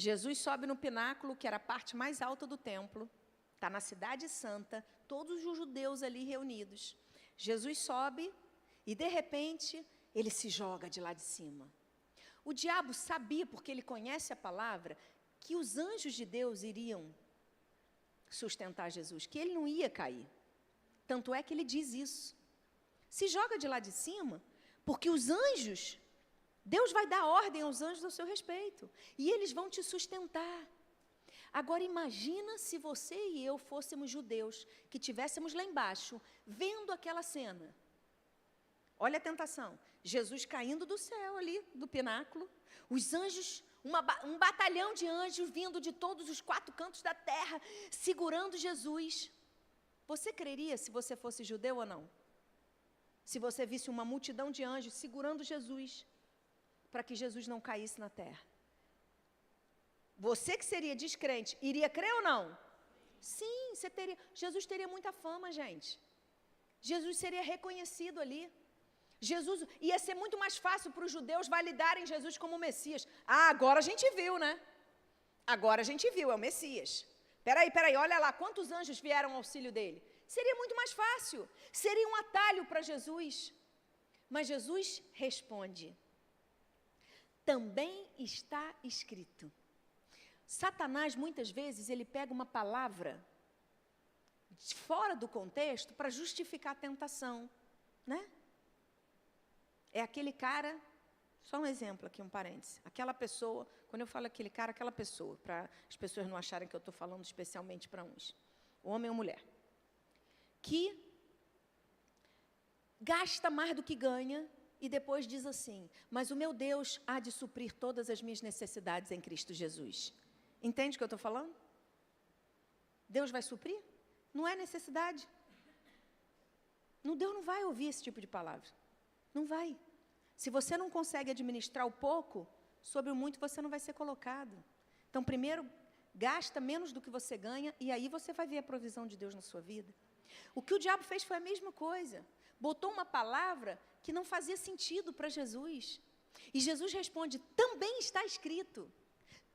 Jesus sobe no pináculo, que era a parte mais alta do templo. Está na cidade santa, todos os judeus ali reunidos. Jesus sobe e, de repente, ele se joga de lá de cima. O diabo sabia, porque ele conhece a palavra, que os anjos de Deus iriam sustentar Jesus, que ele não ia cair. Tanto é que ele diz isso. Se joga de lá de cima, porque os anjos, Deus vai dar ordem aos anjos ao seu respeito, e eles vão te sustentar. Agora imagina se você e eu fôssemos judeus, que estivéssemos lá embaixo, vendo aquela cena. Olha a tentação, Jesus caindo do céu ali, do pináculo, os anjos, um batalhão de anjos vindo de todos os 4 cantos da terra, segurando Jesus. Você creria se você fosse judeu ou não? Se você visse uma multidão de anjos segurando Jesus, para que Jesus não caísse na terra. Você que seria descrente, iria crer ou não? Sim, Jesus teria muita fama, gente. Jesus seria reconhecido ali. Jesus, ia ser muito mais fácil para os judeus validarem Jesus como Messias. Ah, agora a gente viu, né? Agora a gente viu, é o Messias. Peraí, olha lá, quantos anjos vieram ao auxílio dele? Seria muito mais fácil, seria um atalho para Jesus. Mas Jesus responde: também está escrito. Satanás, muitas vezes, ele pega uma palavra fora do contexto para justificar a tentação, né? É aquele cara, só um exemplo aqui, um parêntese. Aquela pessoa, quando eu falo aquele cara, aquela pessoa, para as pessoas não acharem que eu estou falando especialmente para uns, homem ou mulher, que gasta mais do que ganha e depois diz assim, mas o meu Deus há de suprir todas as minhas necessidades em Cristo Jesus. Entende o que eu estou falando? Deus vai suprir? Não é necessidade. Deus não vai ouvir esse tipo de palavra. Não vai. Se você não consegue administrar o pouco, sobre o muito você não vai ser colocado. Então, primeiro, gasta menos do que você ganha e aí você vai ver a provisão de Deus na sua vida. O que o diabo fez foi a mesma coisa. Botou uma palavra que não fazia sentido para Jesus. E Jesus responde, também está escrito.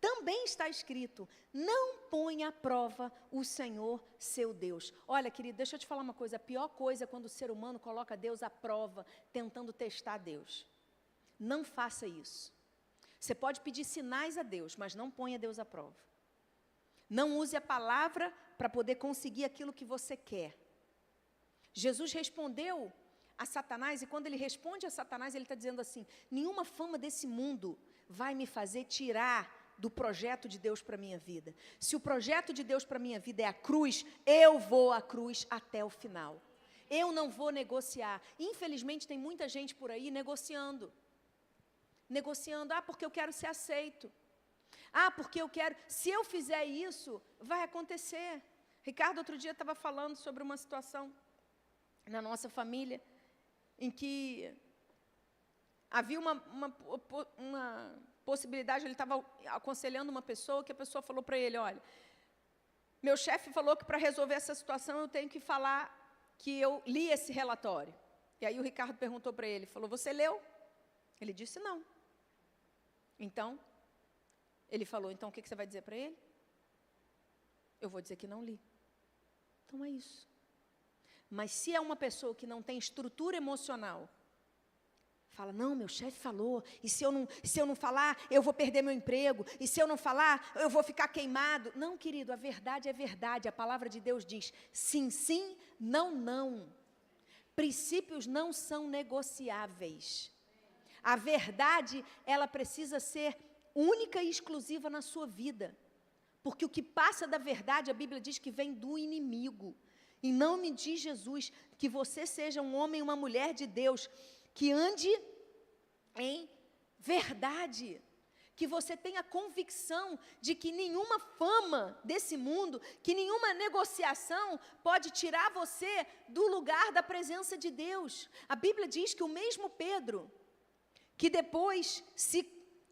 Também está escrito, não põe à prova o Senhor seu Deus. Olha, querido, deixa eu te falar uma coisa. A pior coisa é quando o ser humano coloca Deus à prova, tentando testar Deus. Não faça isso. Você pode pedir sinais a Deus, mas não ponha Deus à prova. Não use a palavra para poder conseguir aquilo que você quer. Jesus respondeu a Satanás, e quando ele responde a Satanás, ele está dizendo assim, nenhuma fama desse mundo vai me fazer tirar do projeto de Deus para a minha vida. Se o projeto de Deus para a minha vida é a cruz, eu vou à cruz até o final. Eu não vou negociar. Infelizmente, tem muita gente por aí negociando. Negociando, porque eu quero ser aceito. Porque eu quero, se eu fizer isso, vai acontecer. Ricardo, outro dia, estava falando sobre uma situação na nossa família, em que havia uma possibilidade, ele estava aconselhando uma pessoa, que a pessoa falou para ele, olha, meu chefe falou que para resolver essa situação eu tenho que falar que eu li esse relatório. E aí o Ricardo perguntou para ele, falou, você leu? Ele disse não. Então, ele falou, então o que você vai dizer para ele? Eu vou dizer que não li. Então é isso. Mas se é uma pessoa que não tem estrutura emocional, fala, não, meu chefe falou, e se eu não falar, eu vou perder meu emprego, e se eu não falar, eu vou ficar queimado. Não, querido, a verdade é verdade, a palavra de Deus diz, sim, sim, não, não. Princípios não são negociáveis. A verdade, ela precisa ser única e exclusiva na sua vida, porque o que passa da verdade, a Bíblia diz que vem do inimigo. Em nome de Jesus, que você seja um homem e uma mulher de Deus, que ande em verdade, que você tenha convicção de que nenhuma fama desse mundo, que nenhuma negociação pode tirar você do lugar da presença de Deus. A Bíblia diz que o mesmo Pedro, que depois se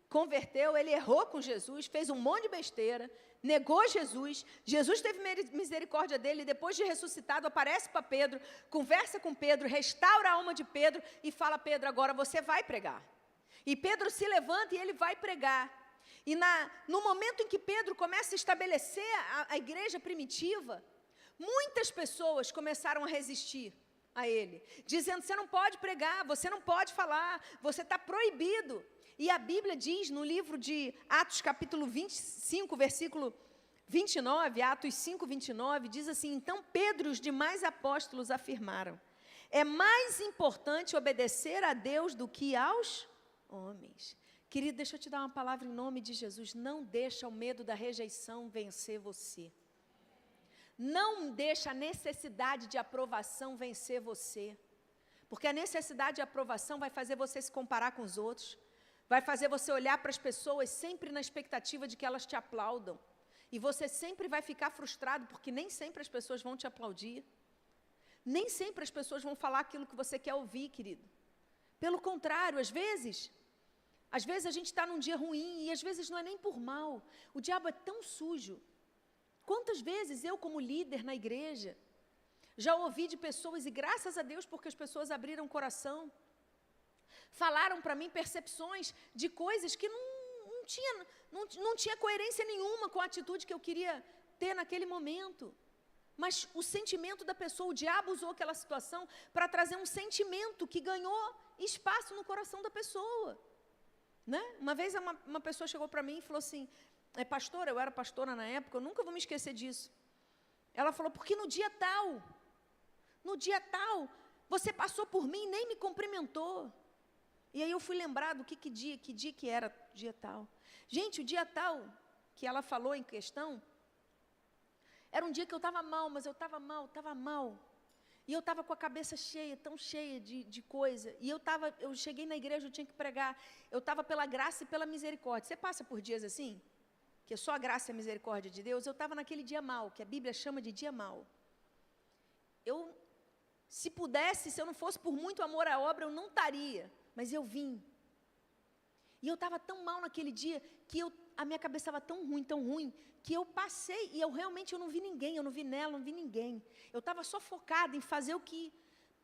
converteu, ele errou com Jesus, fez um monte de besteira, negou Jesus, Jesus teve misericórdia dele, depois de ressuscitado, aparece para Pedro, conversa com Pedro, restaura a alma de Pedro e fala, Pedro, agora você vai pregar. E Pedro se levanta e ele vai pregar. E no momento em que Pedro começa a estabelecer a igreja primitiva, muitas pessoas começaram a resistir a ele, dizendo, você não pode pregar, você não pode falar, você está proibido. E a Bíblia diz no livro de Atos capítulo 25, versículo 29, Atos 5, 29, diz assim, então Pedro e os demais apóstolos afirmaram, é mais importante obedecer a Deus do que aos homens. Querido, deixa eu te dar uma palavra em nome de Jesus, não deixa o medo da rejeição vencer você. Não deixa a necessidade de aprovação vencer você. Porque a necessidade de aprovação vai fazer você se comparar com os outros. Vai fazer você olhar para as pessoas sempre na expectativa de que elas te aplaudam. E você sempre vai ficar frustrado, porque nem sempre as pessoas vão te aplaudir. Nem sempre as pessoas vão falar aquilo que você quer ouvir, querido. Pelo contrário, às vezes a gente está num dia ruim e às vezes não é nem por mal. O diabo é tão sujo. Quantas vezes eu, como líder na igreja, já ouvi de pessoas, e graças a Deus porque as pessoas abriram o coração, falaram para mim percepções de coisas que não tinha coerência nenhuma com a atitude que eu queria ter naquele momento. Mas o sentimento da pessoa, o diabo usou aquela situação para trazer um sentimento que ganhou espaço no coração da pessoa. Né? Uma vez uma pessoa chegou para mim e falou assim, pastora, eu era pastora na época, eu nunca vou me esquecer disso. Ela falou, porque no dia tal, você passou por mim e nem me cumprimentou. E aí eu fui lembrar do que dia que era o dia tal. Gente, o dia tal que ela falou em questão, era um dia que eu estava mal, mas eu estava mal. E eu estava com a cabeça cheia, tão cheia de coisa. E eu cheguei na igreja, eu tinha que pregar. Eu estava pela graça e pela misericórdia. Você passa por dias assim? Que é só a graça e a misericórdia de Deus? Eu estava naquele dia mau, que a Bíblia chama de dia mau. Se pudesse, se eu não fosse por muito amor à obra, eu não estaria. Mas eu vim. E eu estava tão mal naquele dia, que a minha cabeça estava tão ruim, que eu passei, e eu realmente não vi ninguém, eu não vi nela, não vi ninguém. Eu estava só focada em fazer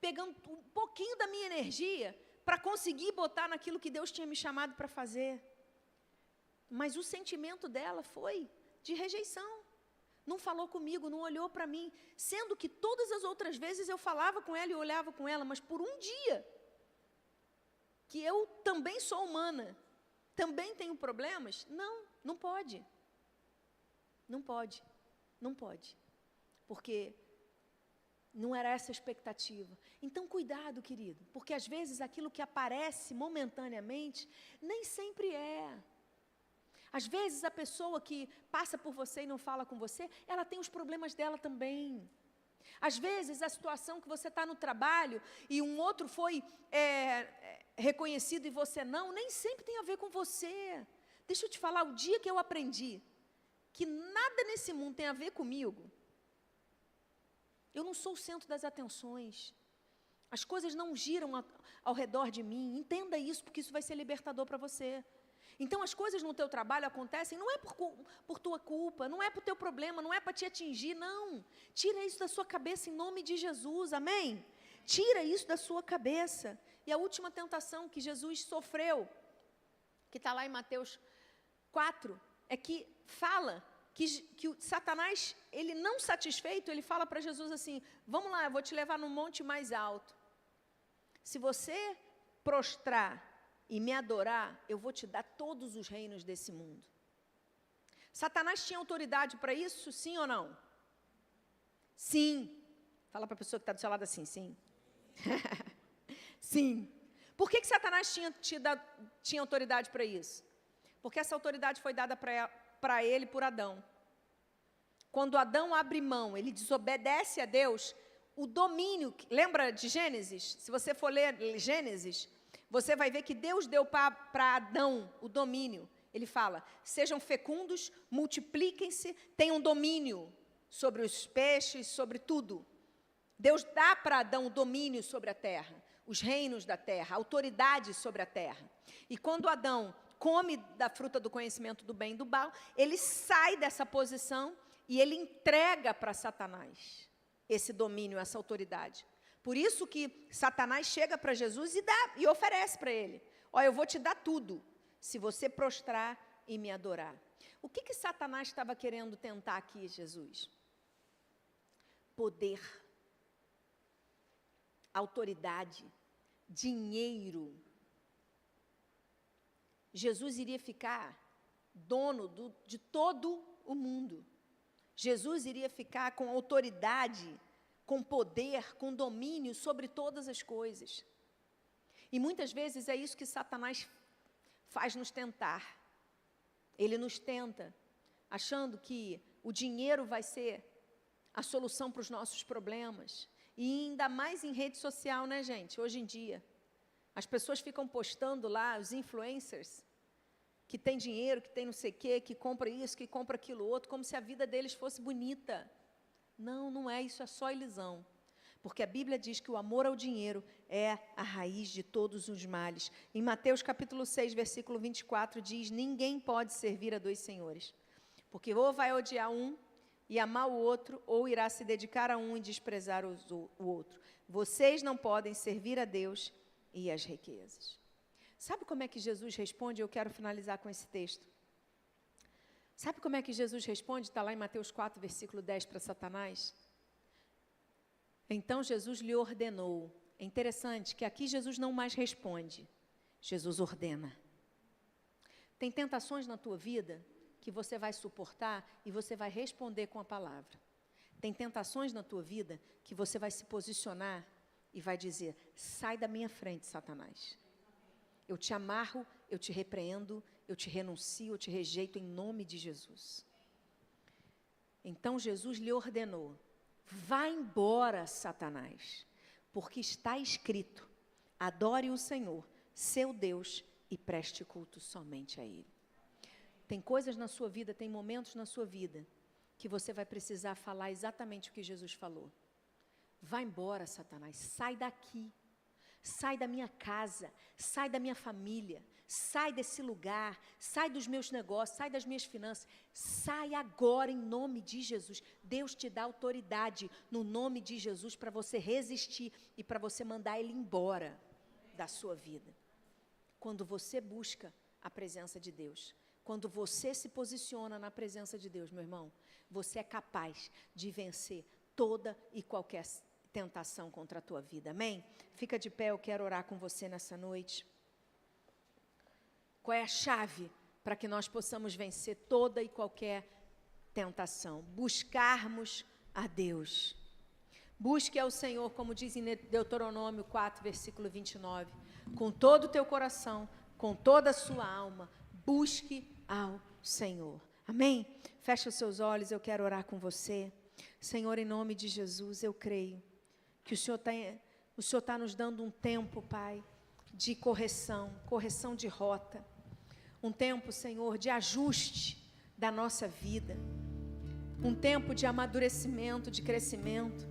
pegando um pouquinho da minha energia, para conseguir botar naquilo que Deus tinha me chamado para fazer. Mas o sentimento dela foi de rejeição. Não falou comigo, não olhou para mim, sendo que todas as outras vezes eu falava com ela e olhava com ela, mas por um dia, que eu também sou humana, também tenho problemas, não pode. Não pode. Porque não era essa a expectativa. Então, cuidado, querido, porque às vezes aquilo que aparece momentaneamente, nem sempre é. Às vezes a pessoa que passa por você e não fala com você, ela tem os problemas dela também. Às vezes a situação que você está no trabalho e um outro foi reconhecido e você não, nem sempre tem a ver com você. Deixa eu te falar, o dia que eu aprendi que nada nesse mundo tem a ver comigo, eu não sou o centro das atenções. As coisas não giram ao redor de mim. Entenda isso, porque isso vai ser libertador para você. Então, as coisas no teu trabalho acontecem, não é por tua culpa, não é por teu problema, não é para te atingir, não. Tira isso da sua cabeça em nome de Jesus, amém? Tira isso da sua cabeça. E a última tentação que Jesus sofreu, que está lá em Mateus 4, é que fala que o Satanás, ele não satisfeito, ele fala para Jesus assim, vamos lá, eu vou te levar num monte mais alto. Se você prostrar e me adorar, eu vou te dar todos os reinos desse mundo. Satanás tinha autoridade para isso, sim ou não? Sim. Fala para a pessoa que está do seu lado assim, sim. Sim. Por que Satanás tinha autoridade para isso? Porque essa autoridade foi dada para ele por Adão. Quando Adão abre mão, ele desobedece a Deus, o domínio, lembra de Gênesis? Se você for ler Gênesis, você vai ver que Deus deu para Adão o domínio. Ele fala, sejam fecundos, multipliquem-se, tenham domínio sobre os peixes, sobre tudo. Deus dá para Adão o domínio sobre a terra, os reinos da terra, a autoridade sobre a terra. E quando Adão come da fruta do conhecimento do bem e do mal, ele sai dessa posição e ele entrega para Satanás esse domínio, essa autoridade. Por isso que Satanás chega para Jesus e oferece para ele. Olha, eu vou te dar tudo, se você prostrar e me adorar. O que Satanás estava querendo tentar aqui, Jesus? Poder, autoridade, dinheiro. Jesus iria ficar dono de todo o mundo. Jesus iria ficar com autoridade, com poder, com domínio sobre todas as coisas. E muitas vezes é isso que Satanás faz nos tentar. Ele nos tenta, achando que o dinheiro vai ser a solução para os nossos problemas. E ainda mais em rede social, né, gente? Hoje em dia. As pessoas ficam postando lá, os influencers, que tem dinheiro, que tem não sei o quê, que compra isso, que compra aquilo outro, como se a vida deles fosse bonita. Não, não é, isso é só ilusão. Porque a Bíblia diz que o amor ao dinheiro é a raiz de todos os males. Em Mateus capítulo 6, versículo 24, diz, ninguém pode servir a dois senhores. Porque ou vai odiar um e amar o outro, ou irá se dedicar a um e desprezar o outro. Vocês não podem servir a Deus e às riquezas. Sabe como é que Jesus responde? Eu quero finalizar com esse texto. Sabe como é que Jesus responde? Está lá em Mateus 4, versículo 10, para Satanás. Então Jesus lhe ordenou. É interessante que aqui Jesus não mais responde. Jesus ordena. Tem tentações na tua vida que você vai suportar e você vai responder com a palavra. Tem tentações na tua vida que você vai se posicionar e vai dizer: sai da minha frente, Satanás. Eu te amarro, eu te repreendo, eu te renuncio, eu te rejeito em nome de Jesus. Então Jesus lhe ordenou: vá embora, Satanás, porque está escrito: adore o Senhor, seu Deus, e preste culto somente a Ele. Tem coisas na sua vida, tem momentos na sua vida, que você vai precisar falar exatamente o que Jesus falou. Vá embora, Satanás, sai daqui, sai da minha casa, sai da minha família, sai desse lugar, sai dos meus negócios, sai das minhas finanças, sai agora em nome de Jesus. Deus te dá autoridade no nome de Jesus para você resistir e para você mandar ele embora da sua vida. Quando você busca a presença de Deus, quando você se posiciona na presença de Deus, meu irmão, você é capaz de vencer toda e qualquer tentação contra a tua vida, amém? Fica de pé, eu quero orar com você nessa noite. Qual é a chave para que nós possamos vencer toda e qualquer tentação? Buscarmos a Deus. Busque ao Senhor, como diz em Deuteronômio 4, versículo 29, com todo o teu coração, com toda a sua alma, busque ao Senhor. Amém? Fecha os seus olhos, eu quero orar com você. Senhor, em nome de Jesus, eu creio que o Senhor está nos dando um tempo, Pai, de correção de rota. Um tempo, Senhor, de ajuste da nossa vida. Um tempo de amadurecimento, de crescimento.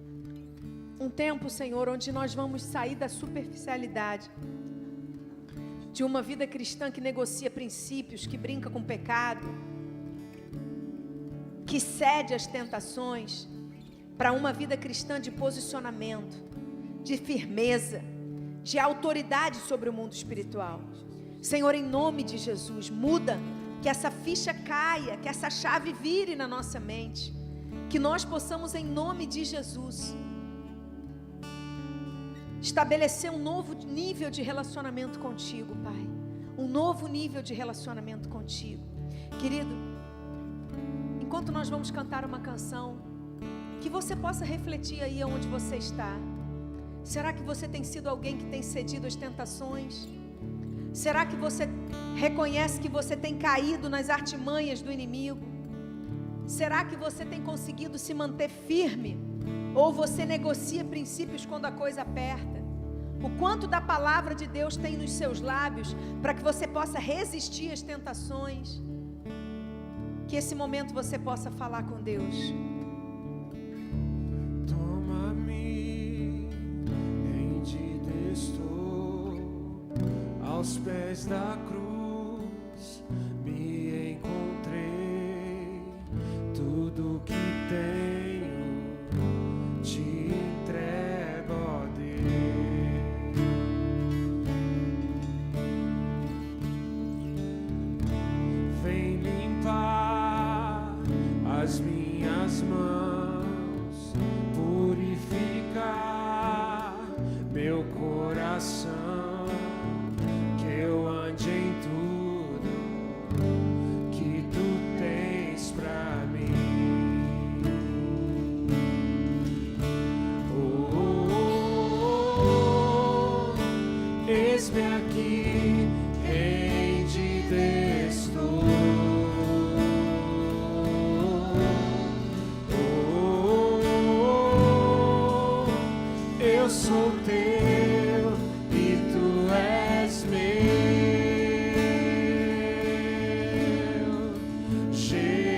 Um tempo, Senhor, onde nós vamos sair da superficialidade de uma vida cristã que negocia princípios, que brinca com o pecado, que cede às tentações, para uma vida cristã de posicionamento, de firmeza, de autoridade sobre o mundo espiritual. Senhor, em nome de Jesus, muda, que essa ficha caia, que essa chave vire na nossa mente, que nós possamos, em nome de Jesus, estabelecer um novo nível de relacionamento contigo, Pai. Um novo nível de relacionamento contigo. Querido, enquanto nós vamos cantar uma canção, que você possa refletir aí onde você está. Será que você tem sido alguém que tem cedido às tentações? Será que você reconhece que você tem caído nas artimanhas do inimigo? Será que você tem conseguido se manter firme? Ou você negocia princípios quando a coisa aperta? O quanto da palavra de Deus tem nos seus lábios para que você possa resistir às tentações? Que esse momento você possa falar com Deus. Toma-me, em ti estou, aos pés da cruz me encontrei, tudo que tenho te entrego, ó Deus. Vem limpar as minhas mãos, purificar meu coração, que eu ande em tudo que tu tens pra mim. Eis-me aqui, rendido estou. Eu sou teu e tu és meu, Jesus.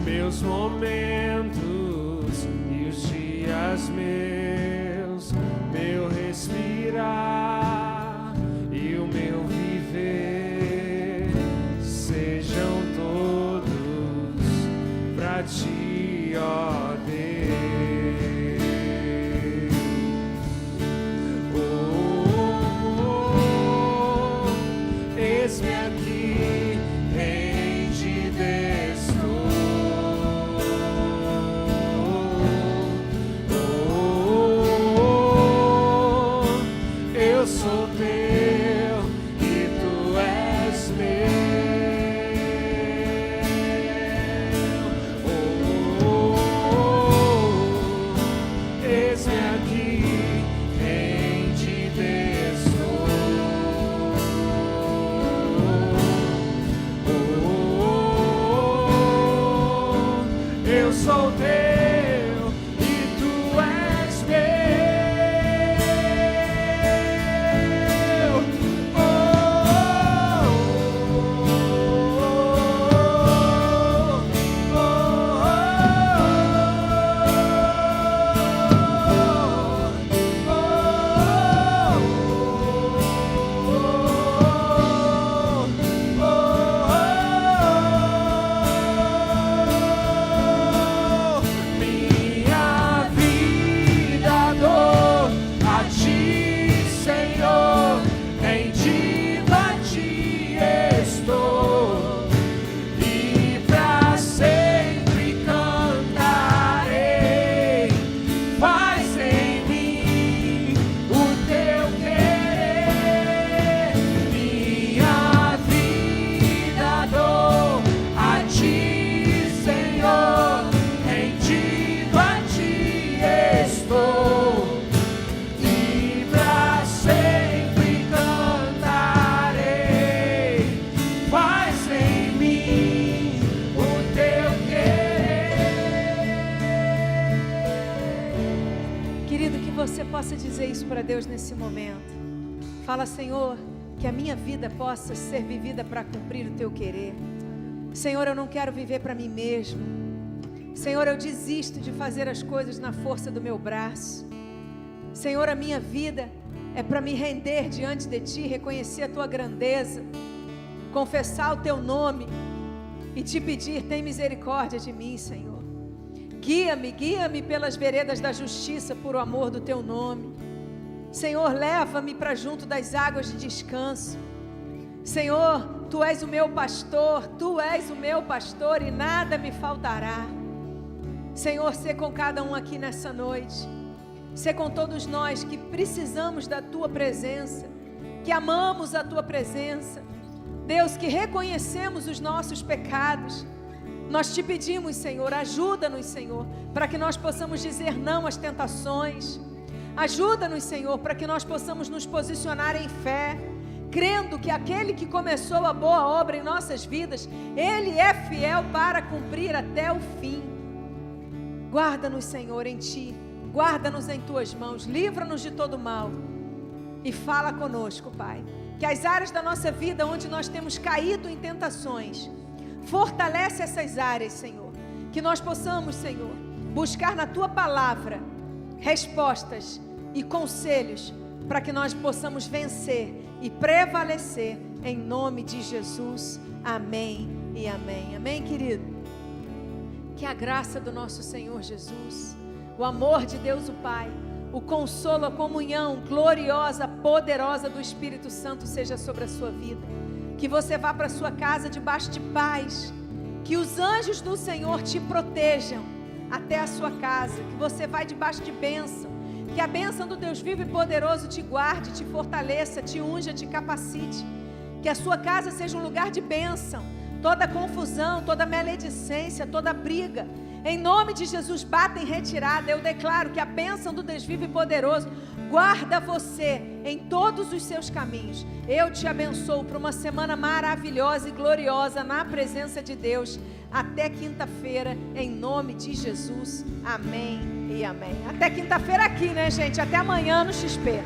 Meus momentos e os dias meus, meu respirar e o meu viver, sejam todos pra ti, ó Deus. Eis-me aqui, rendido estou. eu sou teu e tu és meu. Possa dizer isso para Deus nesse momento. Fala, Senhor, que a minha vida possa ser vivida para cumprir o teu querer. Senhor, eu não quero viver para mim mesmo. Senhor, eu desisto de fazer as coisas na força do meu braço. Senhor, a minha vida é para me render diante de ti, reconhecer a tua grandeza, confessar o teu nome e te pedir, tem misericórdia de mim, Senhor. Guia-me pelas veredas da justiça por o amor do teu nome. Senhor, leva-me para junto das águas de descanso. Senhor, tu és o meu pastor e nada me faltará. Senhor, sê com cada um aqui nessa noite. Sê com todos nós que precisamos da tua presença, que amamos a tua presença. Deus, que reconhecemos os nossos pecados. Nós te pedimos, Senhor, ajuda-nos, Senhor, para que nós possamos dizer não às tentações. Ajuda-nos, Senhor, para que nós possamos nos posicionar em fé, crendo que aquele que começou a boa obra em nossas vidas, Ele é fiel para cumprir até o fim. Guarda-nos, Senhor, em Ti, guarda-nos em Tuas mãos, livra-nos de todo mal e fala conosco, Pai, que as áreas da nossa vida onde nós temos caído em tentações, fortalece essas áreas, Senhor, que nós possamos, Senhor, buscar na Tua palavra respostas e conselhos para que nós possamos vencer e prevalecer em nome de Jesus. Amém e amém. Amém, querido? Que a graça do nosso Senhor Jesus, o amor de Deus o Pai, o consolo, a comunhão gloriosa, poderosa do Espírito Santo seja sobre a sua vida. Que você vá para a sua casa debaixo de paz. Que os anjos do Senhor te protejam até a sua casa. Que você vá debaixo de bênção. Que a bênção do Deus vivo e poderoso te guarde, te fortaleça, te unja, te capacite. Que a sua casa seja um lugar de bênção. Toda confusão, toda maledicência, toda briga, em nome de Jesus, bata em retirada. Eu declaro que a bênção do Deus vivo e poderoso guarda você em todos os seus caminhos. Eu te abençoo para uma semana maravilhosa e gloriosa na presença de Deus. Até quinta-feira, em nome de Jesus. Amém e amém. Até quinta-feira aqui, né, gente? Até amanhã no XP.